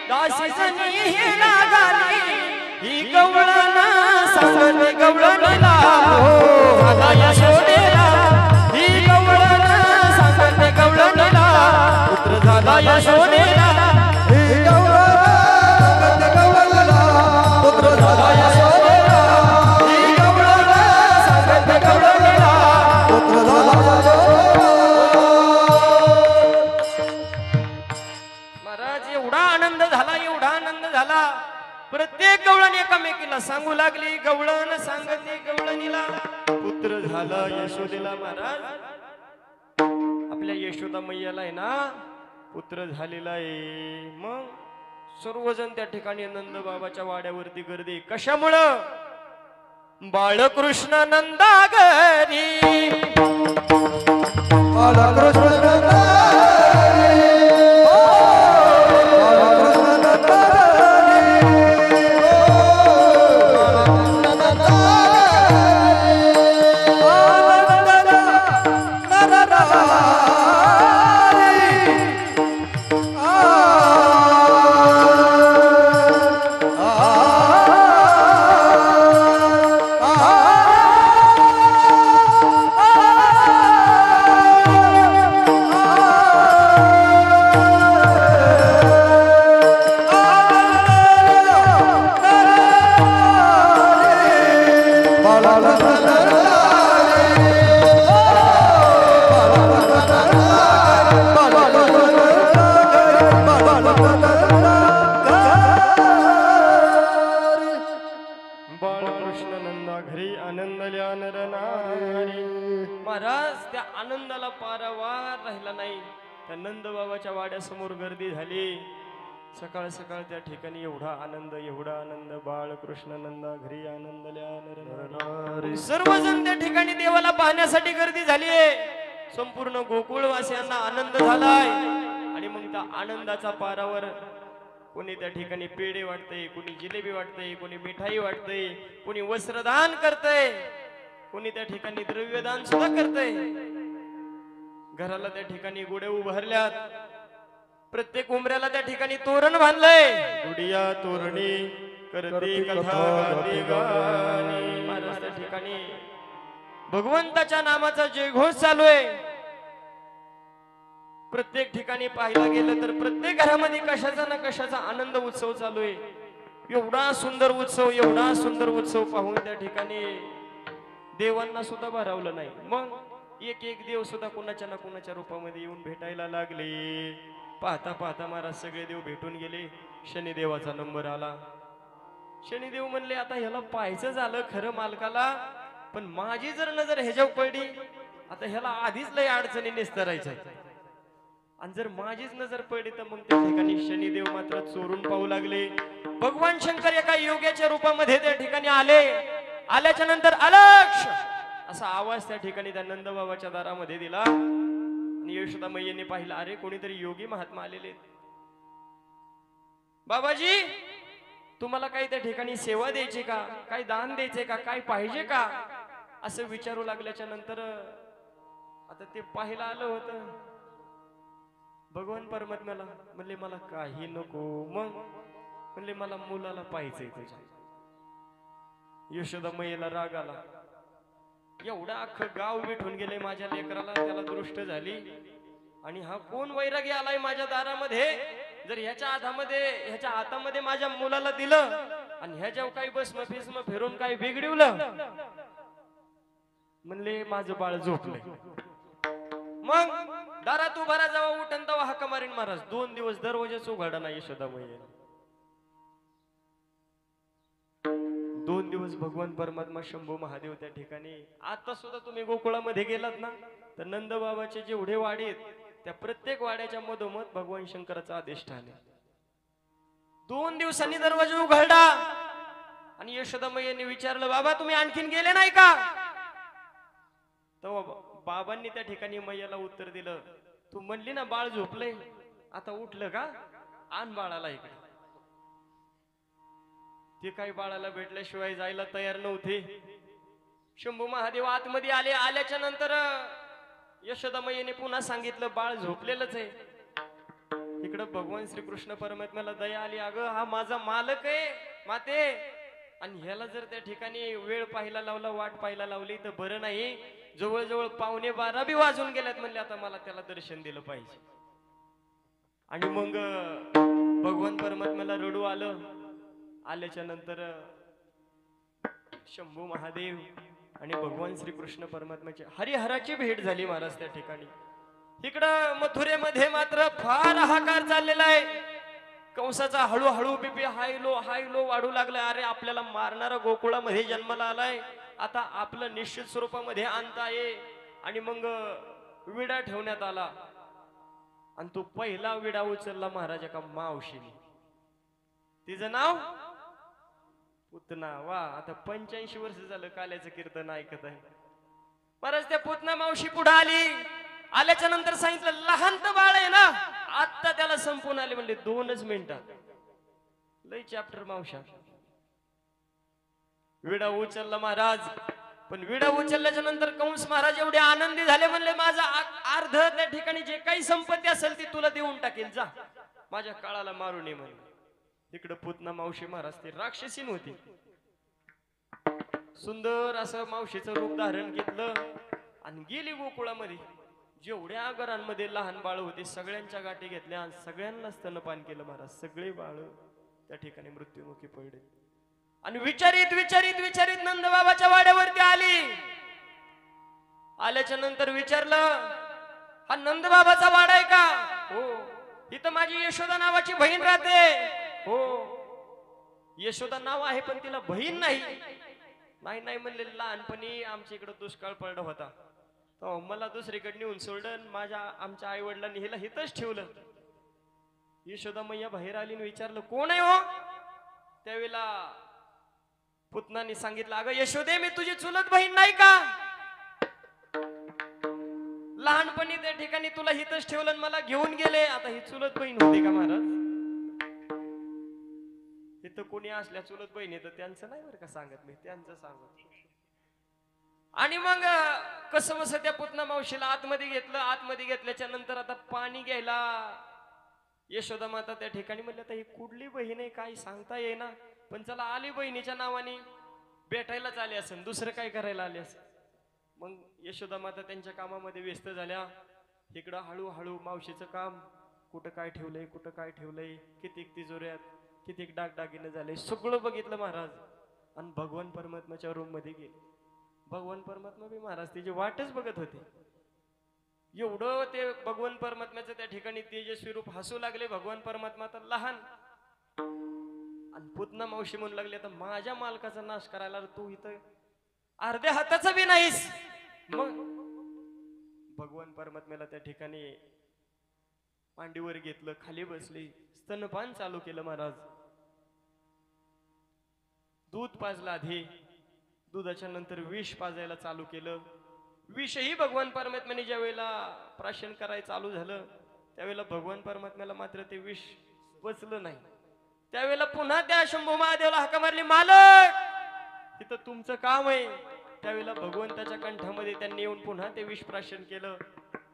दासी जणी ही लागाली. ही गवळण सांगते गवळणीला, झाला यशोदेला. ही गवळण सांगते गवळणीला, पुत्र झाला यशोदेला. ही गवळण सांगते गवळणीला, पुत्र झाला यशोदेला. ही गवळण सांगते गवळणीला, पुत्र झाला यशोदेला. झालं यशोदेला महाराज. आपल्या यशोदा मैयाला आहे ना पुत्र झालेला आहे. मग सर्वजण त्या ठिकाणी नंद बाबाच्या वाड्यावरती गर्दी. कशामुळं? बाळकृष्ण नंदा घरी. बाळकृष्ण नंदा समोर गर्दी झाली. सकाळ सकाळ त्या ठिकाणी एवढा आनंद. बाळकृष्ण नंदा घरी आनंदल्या नर. सर्वजण त्या ठिकाणी देवाला पाहण्यासाठी गर्दी झाली. संपूर्ण गोकुळवासियांना आनंद झालाय. आणि मग त्या आनंदाचा पारावर कोणी त्या ठिकाणी पेढे वाटतंय, कोणी जिलेबी वाटतंय, कोणी मिठाई वाटतंय, कोणी वस्त्रदान करतंय, कोणी त्या ठिकाणी द्रव्यदान सुद्धा करतंय. घराला त्या ठिकाणी गुढे उभारल्यात. प्रत्येक उमऱ्याला त्या ठिकाणी तोरण बांधलंय. गुडिया तोरणी करते कथा गाते गाणी. महाराज त्या ठिकाणी भगवंताच्या नामाचा जयघोष चालू आहे. प्रत्येक ठिकाणी पाहायला गेलं तर प्रत्येक घरामध्ये कशाचा ना कशाचा आनंद उत्सव चालू आहे. एवढा सुंदर उत्सव पाहून त्या ठिकाणी देवांना सुद्धा भरावलं नाही. मग एक देव सुद्धा कोणाच्या ना कोणाच्या रूपामध्ये येऊन भेटायला लागले. पाहता पाहता महाराज सगळे देव भेटून गेले. शनिदेवाचा नंबर आला. शनिदेव म्हणले आता ह्याला पाहायचं झालं खरं मालकाला, पण माझी जर नजर ह्याच्यावर पडली आता ह्याला आधीच लय अडचणी निस्तरायच्या. आणि जर माझीच नजर पडली तर मग त्या ठिकाणी शनिदेव मात्र चोरून पाहू लागले. भगवान शंकर एका योग्याच्या रूपामध्ये त्या ठिकाणी आले. आल्याच्या नंतर अलक्ष असा आवाज त्या ठिकाणी त्या नंदबाबाच्या दारामध्ये दिला. यशोदा मैयाने पाहिलं, अरे कोणीतरी योगी महात्मा आलेले. बाबाजी तुम्हाला काही त्या ठिकाणी सेवा द्यायची का, काही दान द्यायचे का, काय पाहिजे का, असं विचारू लागल्याच्या नंतर आता ते पाहायला आलं होतं. भगवान परमात्म्याला म्हणले मला काही नको. मग म्हणले मला मुलाला पाहायचंय तुझ्या. यशोदा मैयाला राग आला. एवढा अख्खं गाव भेटून गेले माझ्या लेकराला, त्याला दृष्ट झाली. आणि हा कोण वैरागी आलाय माझ्या दारामध्ये. जर ह्याच्या हातामध्ये माझ्या मुलाला दिलं आणि ह्याच्यावर काही भस्म फिस्म फिरून काही बिघडवलं, म्हणले माझं बाळ झोपलंय. मग दारात उभा जावा उठण तवा हाका मारीन महाराज. 2 दिवस दरवाजाच उघडा नाही यशोदा मैया. 2 दिवस भगवान परमात्मा शंभू महादेव त्या ठिकाणी. आता सुद्धा तुम्ही गोकुळामध्ये गेलात ना तर नंद बाबाचे जेवढे वाडे आहेत त्या प्रत्येक वाड्याच्या मधोमध भगवान शंकराचा अधिष्ठान आहे. 2 दिवसांनी दरवाजा उघडला आणि यशोदा मैयाने विचारलं, बाबा तुम्ही आणखीन गेले नाही का? तेव्हा बाबांनी त्या ठिकाणी मैयाला उत्तर दिलं, तू म्हणली ना बाळ झोपलंय, आता उठलं का, आण बाळाला इकडे. ते काही बाळाला भेटल्याशिवाय जायला तयार नव्हते. शंभू महादेव आतमध्ये आले. आल्याच्या नंतर यशोदा मैयाने पुन्हा सांगितलं बाळ झोपलेलंच आहे. इकडं भगवान श्रीकृष्ण परमात्म्याला दया आली. अगं हा माझा मालक आहे माते, आणि ह्याला जर त्या ठिकाणी वेळ पाहायला लावला, वाट पाहायला लावली तर बरं नाही. जवळजवळ 11:15 बी वाजून गेल्यात. म्हणले आता मला त्याला दर्शन दिलं पाहिजे. आणि मग भगवान परमात्म्याला रडू आलं. आल्याच्या नंतर शंभू महादेव आणि भगवान श्रीकृष्ण परमात्म्याची हरिहराची भेट झाली महाराज त्या ठिकाणी. इकडं मथुरेमध्ये मात्र फार हाहाकार चाललेला आहे. कंसाचा हळूहळू बीपी हाय लो वाढू लागलाय. अरे आपल्याला मारणारा गोकुळामध्ये जन्माला आलाय, आता आपलं निश्चित स्वरूपामध्ये आणता ये आणि मग विडा ठेवण्यात आला आणि तो पहिला विडा उचलला महाराजा का मावशीने. तिचं नाव पुतना. वा, आता 85 वर्ष झालं काल्याचं कीर्तन ऐकत आहे. महाराज त्या पुतना मावशी पुढे आली. आल्याच्या नंतर सांगितलं लहान तर बाळ आहे ना, आता त्याला संपून आले म्हणले 2च मिनिटात. लय चॅप्टर मावशा. विडा उचलला महाराज. पण विडा उचलल्याच्या नंतर कंस महाराज एवढे आनंदी झाले, म्हणले माझा अर्ध त्या ठिकाणी जे काही संपत्ती असेल ती तुला देऊन टाकेल, जा माझ्या काळाला मारू नये म्हणले. तिकडे पुतना मावशी महाराज ती राक्षसीन होती. सुंदर असं मावशीचं रूप धारण घेतलं आणि गेली गोकुळामध्ये. जेवढ्या घरांमध्ये लहान बाळ होते सगळ्यांच्या गाठी घेतल्या आणि सगळ्यांना स्तनपान केलं महाराज. सगळे बाळ त्या ठिकाणी मृत्युमुखी पडले. आणि विचारित विचारित विचारित नंदबाबाच्या वाड्यावरती आली. आल्याच्या नंतर विचारलं हा नंदबाबाचा वाडा आहे का? हो. इथं माझी यशोदा नावाची बहीण राहते. हो. यशोदा नाव आहे पण तिला बहीण नाही. नाही नाही म्हणले, लहानपणी आमच्या इकडे दुष्काळ पडला होता तो मला दुसरीकडे नेऊन सोडलं. आमच्या आई वडिलांनी हिला हितच ठेवलं. यशोदा मैया बाहेर आली आणि विचारलं कोण आहे हो? त्यावेळेला पुतनाने सांगितलं अगं यशोदे, मी तुझी चुलत बहीण नाही का? लहानपणी त्या ठिकाणी तुला हितच ठेवलं आणि मला घेऊन गेले. आता ही चुलत बहीण होती का महाराज? इथं कोणी असल्या चुलत बहिणी तर त्यांचं नाही बरं का सांगत, मी त्यांचं सांगत. आणि मग कसं बस त्या पुतना मावशीला आतमध्ये घेतलं. आतमध्ये घेतल्याच्या नंतर आता पाणी घ्यायला यशोदा माता त्या ठिकाणी म्हणलं आता ही कुठली बहीण आहे काय सांगता येईना, पण चला आली बहिणीच्या नावाने भेटायलाच आले असेल, दुसरं काय करायला आले असेल. मग यशोदा माता त्यांच्या कामामध्ये व्यस्त झाल्या. इकडं हळूहळू मावशीचं काम, कुठं काय ठेवलंय कुठं काय ठेवलंय, कितीक तिजोऱ्यात कितीक डागडागिने झाले सगळं बघितलं महाराज. आणि भगवान परमात्माच्या रूम मध्ये गेले. भगवान परमात्मा बी महाराज तिची वाटच बघत होते. एवढं ते भगवान परमात्म्याचं त्या ठिकाणी तेजस्वी रूप हसू लागले. भगवान परमात्मा तर लहान आणि पुतना मावशी म्हणू लागली आता माझ्या मालकाचा नाश करायला तू इथं अर्ध्या हाताचा बी नाहीस. मग भगवान परमात्म्याला त्या ठिकाणी मांडीवर घेतलं, खाली बसले, स्तनपान चालू केलं महाराज. दूध पाजलं आधी, दुधाच्या नंतर विष पाजायला चालू केलं. विषही भगवान परमात्म्याने ज्या वेळेला प्राशन करायला चालू झालं त्यावेळेला भगवान परमात्म्याला मात्र ते विष पचलं नाही. त्यावेळेला पुन्हा त्या शंभू महादेवला हाका मारली, मालक इथं तुमचं काम आहे. त्यावेळेला भगवंताच्या कंठामध्ये त्यांनी येऊन पुन्हा ते विष प्राशन केलं.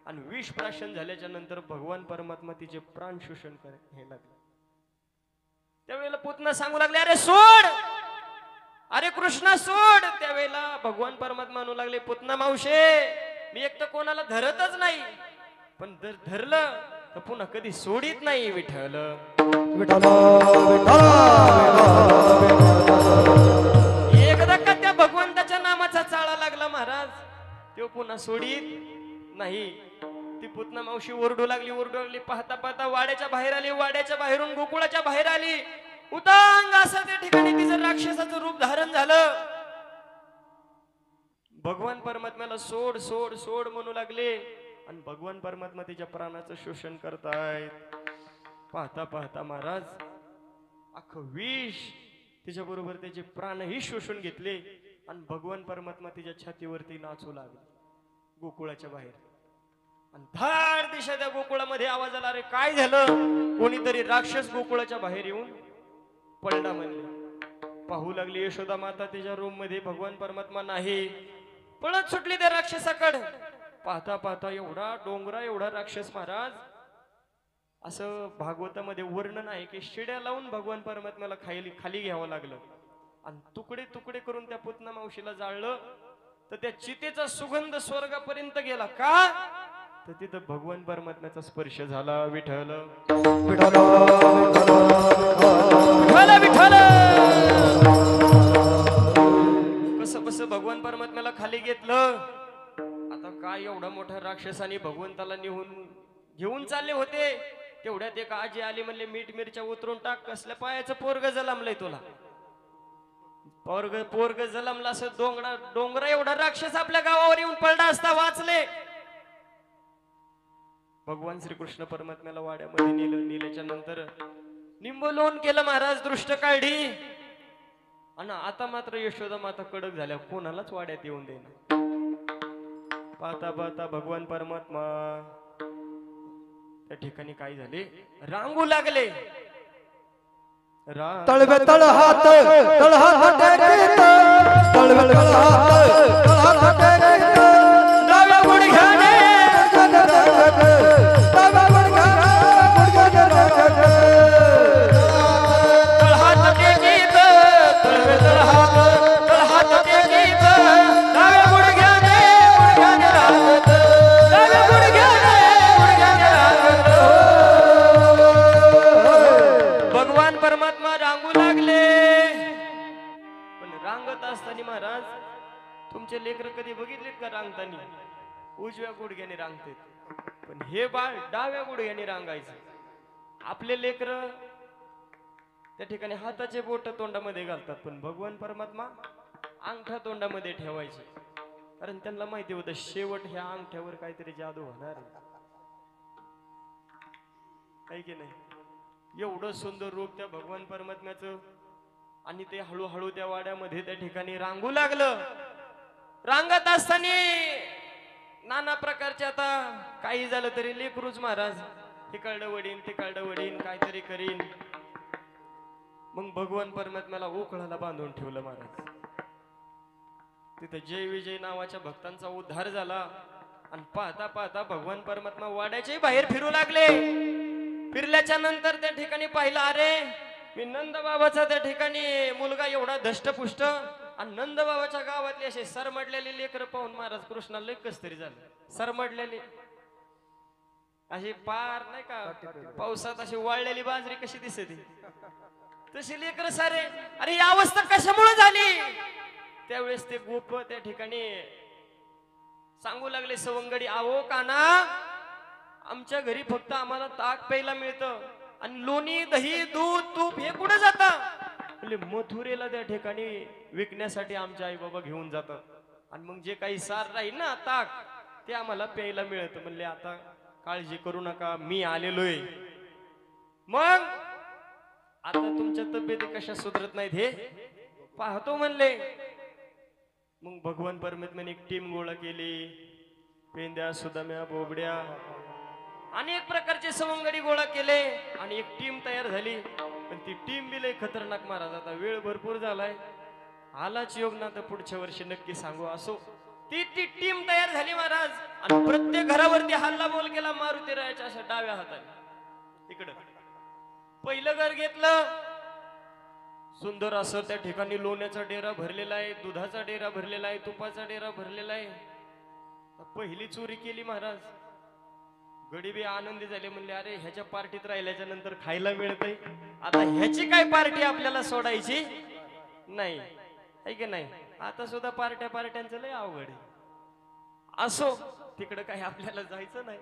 आणि विष प्राशन झाल्याच्या नंतर भगवान परमात्मा तिचे प्राण शोषण करायला लागले. त्यावेळेला पुतना सांगू लागले अरे सोड, अरे कृष्णा सोड. त्यावेळेला भगवान परमात्मा म्हणू लागले पुतना मावशे, मी एक तर कोणाला धरतच नाही, पण जर धरलं तर पुन्हा कधी सोडित नाही. विठ्ठल एकदा का त्या भगवंताच्या नामाचा चाळा लागला महाराज, तो पुन्हा सोडित नाही. ती पुतना मावशी ओरडू लागली. पाहता पाहता वाड्याच्या बाहेर आली. वाड्याच्या बाहेरून गोकुळाच्या बाहेर आली. उतांग असं त्या ठिकाणी तिचं राक्षसाचं रूप धारण झालं. भगवान परमात्म्याला सोड सोड सोड म्हणू लागले आणि भगवान परमात्मा तिच्या प्राणाचं शोषण करतायत. पाहता पाहता महाराज अख्खं विष तिच्या बरोबर त्याचे प्राणही शोषून घेतले आणि भगवान परमात्मा तिच्या छातीवरती नाचू लागले गोकुळाच्या बाहेर. आणि धाड दिशा त्या गोकुळामध्ये आवाज आला, अरे काय झालं? कोणीतरी राक्षस गोकुळाच्या बाहेर येऊन पडला म्हणले. पाहू लागली यशोदा माता तिच्या रूम मध्ये, भगवान परमात्मा नाही. पळत सुटली त्या राक्षसाकडे. पाहता पाहता एवढा डोंगरा एवढा राक्षस महाराज. असं भागवतामध्ये वर्णन आहे की शिड्या लावून भगवान परमात्म्याला खाली घ्यावं लागलं आणि तुकडे तुकडे करून त्या पुतना मावशीला जाळलं. तर त्या चितेचा सुगंध स्वर्गापर्यंत गेला. का तर तिथं भगवान परमात्म्याचा स्पर्श झाला. विठ्ठल विठ्ठल. कसं कसं भगवान परमात्म्याला खाली घेतलं. आता काय एवढा मोठा राक्षसाने भगवंताला घेऊन चालले होते. तेवढ्यात एक आजी आली, म्हणले मीठ मिरच्या उतरून टाक, कसल्या पायाचं पोरग जलमलंय तुला. पोरग जलमला असं डोंगरा एवढा राक्षस आपल्या गावावर येऊन पडला असता वाचले. भगवान श्रीकृष्ण परमात्म्याला वाड्यामध्ये नेल्याच्या नंतर निंबोलोन केलं महाराज, दृष्ट काढली. आणि आता मात्र यशोदा माता कडक झाल्या, कोणालाच वाड्यात येऊन देईना. पाहता पाहता भगवान परमात्मा त्या ठिकाणी काय झाले, रांगू लागले. तळवे तळ हात तळ हात टेकीत, तळवे तळ हात तळ हात टेकीत, डाव्या गुडघ्याने डाव्या गुडघ्याने तळ हात टेकीत, तळवे तळ हात टेकीत, डाव्या गुडघ्याने रांगत, डाव्या गुडघ्याने रांगत. भगवान परमात्मा रांगू लागले. पण रांगत असताना महाराज, तुमचे लेकर कधी बघितलेत का रांगतानी? उजव्या गुडघ्याने रांगतात, पण हे बाळ डाव्या गुडघ्याने रांगायचं. आपले लेकर त्या ठिकाणी हाताचे बोट तोंडामध्ये घालतात, पण भगवान परमात्मा अंगठा तोंडामध्ये ठेवायचे. कारण त्यांना माहिती होतं शेवट ह्या अंगठ्यावर काहीतरी जादू होणार आहे. काही की नाही, एवढं सुंदर रूप त्या भगवान परमात्म्याचं. आणि ते हळूहळू त्या वाड्यामध्ये त्या ठिकाणी रांगू लागलं. रांगत असताना नाना प्रकारचे, आता काही झालं तरी लेकरूच महाराज, तिकडं वडीन तिकडं वडीन काहीतरी करीन. मग भगवान परमात्म्याला उखळाला बांधून ठेवलं महाराज. तिथे जय विजय नावाच्या भक्तांचा उद्धार झाला. आणि पाहता पाहता भगवान परमात्मा वाड्याच्याही बाहेर फिरू लागले. फिरल्याच्या नंतर त्या ठिकाणी पाहिलं, अरे मी नंद बाबाचा त्या ठिकाणी मुलगा एवढा धष्टपुष्ट, आणि नंद बाबाच्या गावातले असे सरमडलेले लेकर पाहून महाराज कृष्णाला लय कस तरी झालं. सरमडलेले अशी पार नाही का पावसात अशी वाळलेली बाजरी कशी दिसते तशी लेकर सारे. अरे ही अवस्था कशामुळे झाली? त्यावेळेस ते गोप त्या ठिकाणी सांगू लागले, सवंगडी आवो काना, आमच्या घरी फक्त आम्हाला ताक प्यायला मिळतं, आणि लोणी दही दूध तूप हे कुठे जातं? म्हणजे मथुरेला त्या ठिकाणी विकण्यासाठी आमचे आई बाबा घेऊन जातात. आणि मग जे काही सार राहील ना ताक, ते आम्हाला प्यायला मिळतं. म्हणले आता काळजी करू नका, मी आलेलोय. मग आता तुमच्या तब्येती कशा सुधरत नाहीत हे पाहतो म्हणले. मग भगवान परमात्म्याने एक टीम गोळा केली. पेंद्या सुदाम्या बोबड्या अनेक प्रकारचे सवंगडी गोळा केले आणि एक टीम तयार झाली. पण ती टीम बी लय खतरनाक महाराज. आता वेळ भरपूर झालाय, आलाच योग ना तर पुढच्या वर्षी नक्की सांगू. असो ती टीम तयार झाली महाराज. आणि प्रत्येक घरावरती हल्ला बोल केला मारुतीरायाच्या अशा डाव्या हाताने. इकडं पहिलं घर घेतलं, सुंदर असं त्या ठिकाणी लोण्याचा डेरा भरलेला आहे, दुधाचा डेरा भरलेला आहे, तुपाचा डेरा भरलेला आहे. पहिली चोरी केली महाराज. गडीबी आनंदी झाले, म्हणले अरे ह्याच्या पार्टीत राहिल्याच्या नंतर खायला मिळतंय, आता ह्याची काय पार्टी आपल्याला सोडायची नाही, आहे की नाही? आता सुद्धा पार्ट्यांचं लय अवघड आहे. असो तिकडं काही आपल्याला जायचं नाही.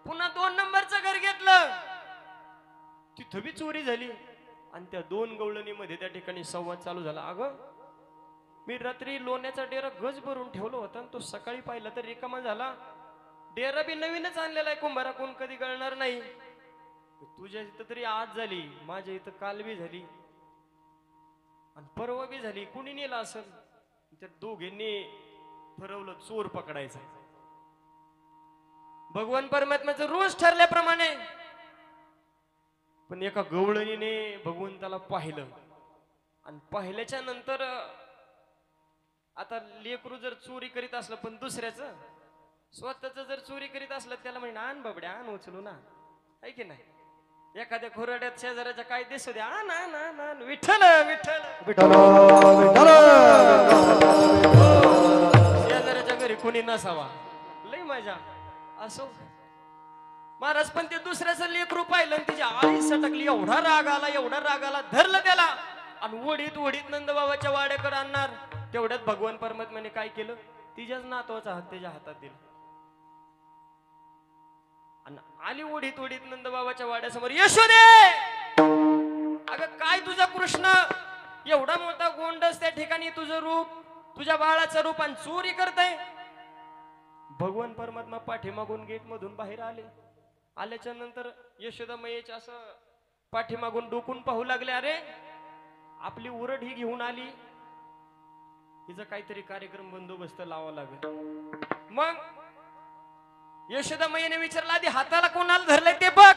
पुन्हा 2 नंबरचं घर घेतलं, तिथं बी चोरी झाली. आणि त्या 2 गवळणीमध्ये त्या ठिकाणी संवाद चालू झाला. अगं मी रात्री लोण्याचा डेरा गज भरून ठेवला होता, तो सकाळी पाहिला तर रिकामा झाला. डेरा बी नवीनच आणलेला आहे, कुंभारा कोण कधी गळणार नाही. तुझ्या इथं तरी आज झाली, माझ्या इथं काल बी झाली आणि परवा बी झाली. कुणी नेला असेल? त्या दोघांनी ठरवलं चोर पकडायचा. भगवान परमात्म्याचं रोज ठरल्याप्रमाणे. पण एका गवळणीने भगवंताला पाहिलं आणि पाहिल्याच्या नंतर आता लेकरू जर चोरी करीत असलं पण दुसऱ्याचं, स्वतःच जर चोरी करीत असलं त्याला म्हणजे आण बाबड्या आण उचलू ना, आहे की नाही? एखाद्या खोराड्यात शेजाऱ्याच्या काय दिसू द्या, आण आण आण आण, विठ्ठल विठ्ठल शेजाऱ्याच्या घरी कोणी नसावा, लय मजा. असो महाराज, पण ते दुसऱ्याचं लेकरू पाहिलं आणि तिची आई सटकली. एवढा राग आला, धरलं त्याला आणि ओढीत ओढीत नंदबाबाच्या वाड्याकडे आणणार. तेवढ्यात भगवान परमात्म्याने काय केलं, तिच्याच नातवाचा हात त्याच्या हातात दिला आणि आली ओढीत ओढीत नंदबाबाच्या वाड्यासमोर. यशोदे, अगं काय तुझा कृष्ण एवढा मोठा गोंडस त्या ठिकाणी तुझं रूप, तुझ्या बाळाचं रूप आणि चोरी करताय. भगवान परमात्मा पाठीमागून गेट मधून बाहेर आले. आल्याच्या नंतर यशोदा मैयाच्या असं पाठीमागून डोकून पाहू लागले, अरे आपली उरड ही घेऊन आली, हिचा काहीतरी कार्यक्रम बंदोबस्त लावा लागेल. मग यशोदा मैयाने विचारलं, आधी हाताला कोणाला धरलंय ते बघ.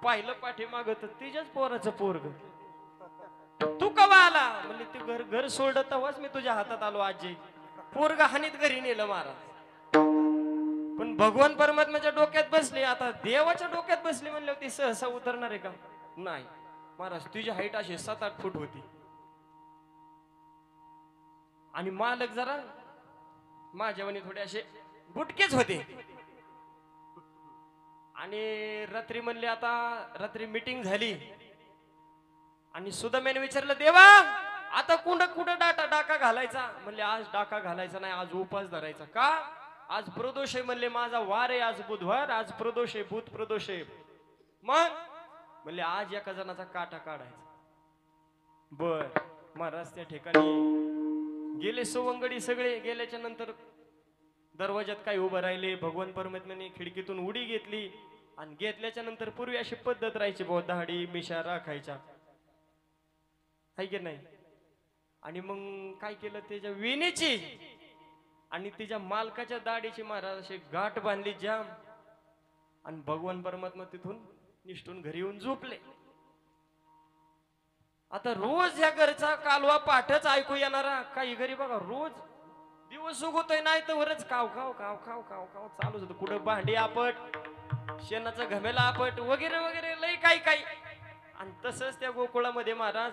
पाहिलं पाठीमाग तर तिच्याच पोराचं पोरग. तू कवा आला? म्हणजे तू घर सोडलं तेव्हाच मी तुझ्या हातात आलो आजी. पोरग हानीत घरी नेलं महाराज. पण भगवान परमात्म्याच्या डोक्यात बसली, आता देवाच्या डोक्यात बसली म्हणल्यावर ती सहसा उतरणार आहे का? नाही महाराज. तुझी हाईट अशी 7-8 फूट होती आणि मालक जरा माझ्यावानी थोडे असे बुटकेच होते. आणि रात्री म्हणले, आता रात्री मीटिंग झाली आणि सुदाम्याने विचारलं, देवा आता कुठं डाका घालायचा? म्हणले आज डाका घालायचा नाही, आज उपास धरायचा. का? आज प्रदोष आहे म्हणले, माझा वार आहे, आज बुधवार, आज प्रदोष आहे, भूत प्रदोष आहे. मग म्हणले आज एका जणाचा काटा काढायचा. बर महाराज त्या ठिकाणी गेले. सवंगडी सगळे गेल्याच्या नंतर दरवाजात काय उभं राहिले. भगवान परमात्म्याने खिडकीतून उडी घेतली आणि घेतल्याच्या नंतर पूर्वी अशी पद्धत राहायची, बहुत दाढी मिशा राखायच्या, आहे की नाही. आणि मग काय केलं, त्याच्या विणीची आणि तिच्या मालकाच्या दाढीची महाराज अशी गाठ बांधली जाम. आणि भगवान परमात्मा तिथून निष्ठून घरी येऊन झोपले. आता रोज या घरचा कालवा पाठच ऐकू येणारा. काही घरी बघा रोज दिवस उगवतोय नाही तर वरच काव खाव काव खाव काव खाव चालूच होतं. कुठं भांडी आपट, शेणाचं घमेला आपट वगैरे वगैरे लय काही काही. आणि तसंच त्या गोकुळामध्ये महाराज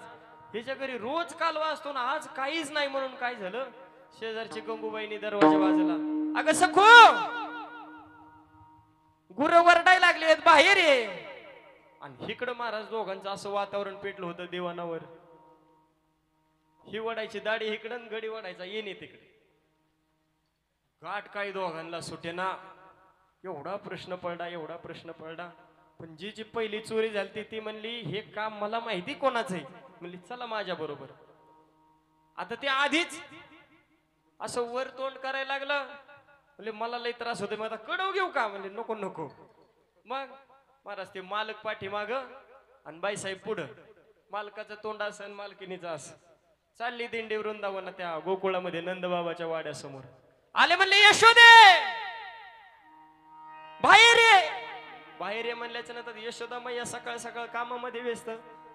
ह्याच्या घरी रोज कालवा असतो ना, आज काहीच नाही. म्हणून काय झालं, शेजारची गंगूबाईनी दरवाजा वाजला. अगं सखो, गुरं वरडाय लागले, बाहेर ये. आणि इकडं महाराज दोघांचं असं वातावरण पेटलं होतं देवानावर. ही वडायची दाढी इकडं, गडी वडायचा येणे तिकडे. गाठ काही दोघांना सुटेना. एवढा प्रश्न पडला. पण जी पहिली चोरी झाली ती म्हणली, हे काम मला माहिती कोणाचं आहे. म्हणली चला माझ्या बरोबर. आता ते आधीच असं वर तोंड करायला लागलं. म्हणजे मला लई त्रास होतो, मग आता कडव घेऊ का? म्हणजे नको नको. मग महाराज ते मालक पाठीमाग आणि बाईसाहेब पुढं. मालकाचं तोंड असं आणि मालकिनीचं असं. चालली दिंडी वृंदावन त्या गोकुळामध्ये नंदबाबाच्या वाड्यासमोर. आले म्हणले, यशोदे बाहेर ये. बाहेर ये म्हणल्याच्या नंतर यशोदा मैया सकाळ सकाळ कामामध्ये व्यस्त.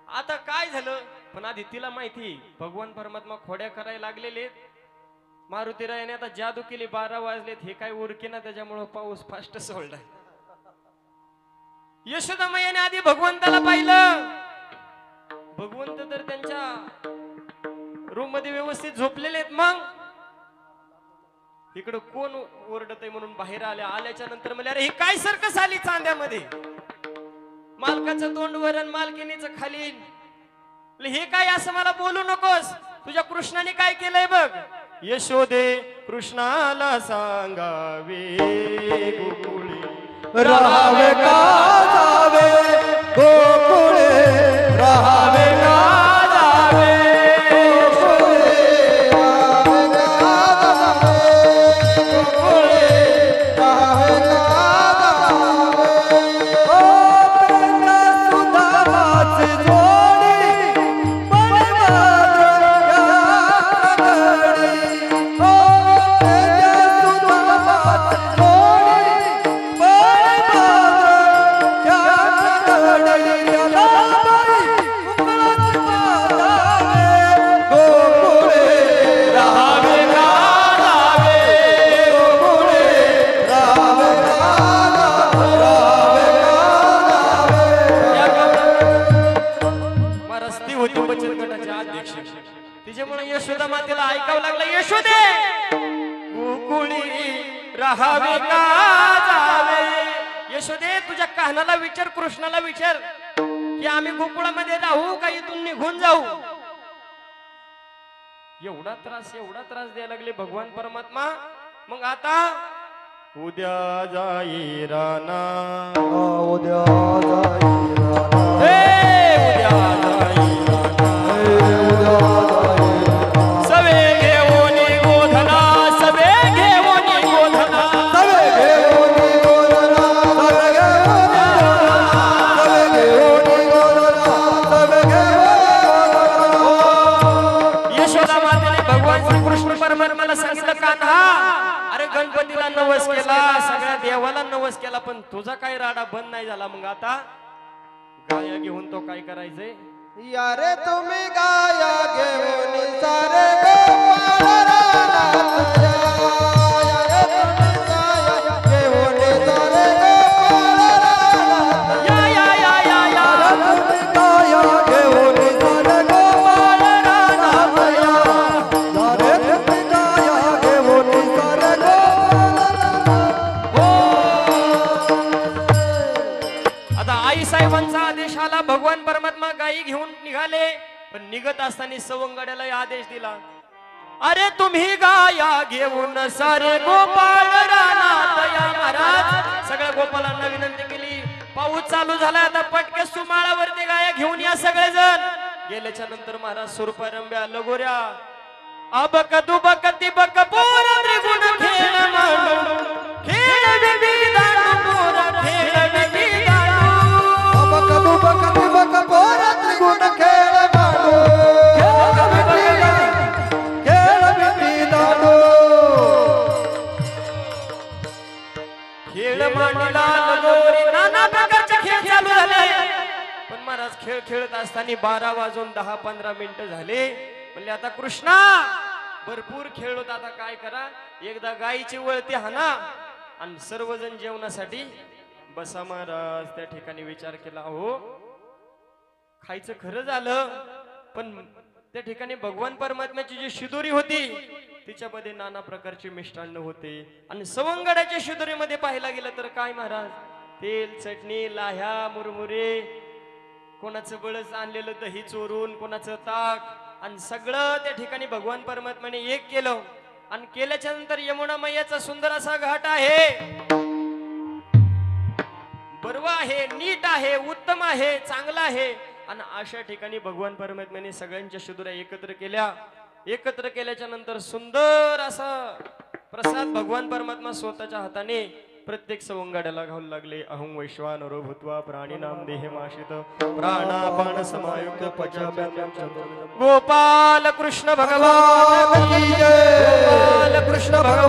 आता काय झालं, पण आधी तिला माहिती भगवान परमात्मा खोड्या करायला लागलेले. मारुतीरायाने आता जादू केली, 12 वाजलेत, हे काय उरके ना, त्याच्यामुळे पाऊस फास्ट सोडलाय. यशोदा मैयाने आधी भगवंताला पाहिलं. भगवंत तर त्यांच्या रूम मध्ये व्यवस्थित झोपलेले आहेत. मग इकडं कोण ओरडत आहे म्हणून बाहेर आल्याच्या नंतर म्हणजे, अरे ही काय सर्कस आली चांद्यामध्ये. मालकाचं तोंड वर आणि मालकिनीचं खाली. हे काय असं मला बोलू नकोस, तुझ्या कृष्णाने काय केलंय बघ. यशोदे कृष्णाला सांगावे गोकुळी राहावे का जावे, गोकुळे राहावे का जावे, गोकुळे राहावे का जावे, गोकुळे राहावे का जावे. ओ प्रेम सुधामाची जोडी बनवायची या घडी. ओ प्रेम सुधामाची तिच्यामुळे यशोदा मातेला ऐकावं लागलं, यशोदे गोकुळी राहावे का जावे. यशोदे तुझ्या कानाला विचार, कृष्णाला विचार की आम्ही गोकुळामध्ये राहू का इथून निघून जाऊ. एवढा त्रास द्यायला लागले भगवान परमात्मा. मग आता उद्या जाई राना, उद्या जाई राना, उद्या जाई राना, नवस केला पण तुझा काय राडा बंद नाही झाला. मग आता गाया घेऊन तो काय करायचंय? यारे तुम्ही गाया घेऊन सारे गोपाळ रानात या. यारे तुम्ही गाया घेऊन सारे गोपाळ रानात या या या या या तुम्ही गाया घेऊन सारे गोपाळ रानात या. अरे तुम्ही गाया घेऊन सारे गोपाळ रानात. आता आई साहेबांचा आदेश आला. भगवान परमात्मा गायी घेऊन निघाले. पण निघत असताना सवंगड्याला आदेश दिला, अरे तुम्ही गाया घेऊन सारे गोपाळ रानात या. महाराज सगळ्या गोपालांना विनंती केली. पाऊस चालू झाला, आता पटके सुमाळावरती गाया घेऊन या सगळेजण. गेल्याच्या नंतर महाराज सुरपारंब्या लगोऱ्या अबक दुबक तिबक पोर त्रिगुण खेळ मांडू. खेळ बेबी दांडू पोर खेळ बेबी दांडू. अबक दुबक तिबक पोर त्रिगुण खेळ मांडू. खेळ बिंबी दांडू. खेळ मांडला लगोरी नाना प्रकारचे खेळ चालू झाले. पण महाराज खेळ खेळत असताना 12 वाजून 10-15 मिनिटं झाले. म्हणले आता कृष्णा भरपूर खेळ होता, आता काय करा, एकदा गायीची वळती हाना आणि सर्वजण जेवणासाठी बसा. महाराज त्या ठिकाणी विचार केला, हो खायचं खरं झालं पण त्या ठिकाणी भगवान परमात्म्याची जी शिदोरी होती तिच्यामध्ये नाना प्रकारचे मिष्टान्न होते. आणि सवंगड्याच्या शिदोरीमध्ये पाहायला गेलं तर काय महाराज, तेल चटणी लाह्या मुरमुरे, कोणाचं बळच आणलेलं दही चोरून, कोणाचं ताक, आणि सगळं त्या ठिकाणी भगवान परमात्म्याने एक केलं. आणि केल्याच्या नंतर यमुना मैयाचा सुंदर असा घाट आहे, बरोबर आहे, नीट आहे, उत्तम आहे, चांगला आहे. आणि अशा ठिकाणी भगवान परमात्म्याने सगळ्यांच्या शिदुऱ्या एकत्र केल्या. एकत्र केल्याच्या नंतर सुंदर असा प्रसाद भगवान परमात्मा स्वतःच्या हाताने प्रत्येक सवंगाड्याला घालू लागले. अहं वैश्वानरो भूत्वा प्राणिनाम देहमाश्रित प्राणापान समायुक्त पचाम्यन्नं गोपाल कृष्ण भगवान की जय. गोपाल कृष्ण भगवान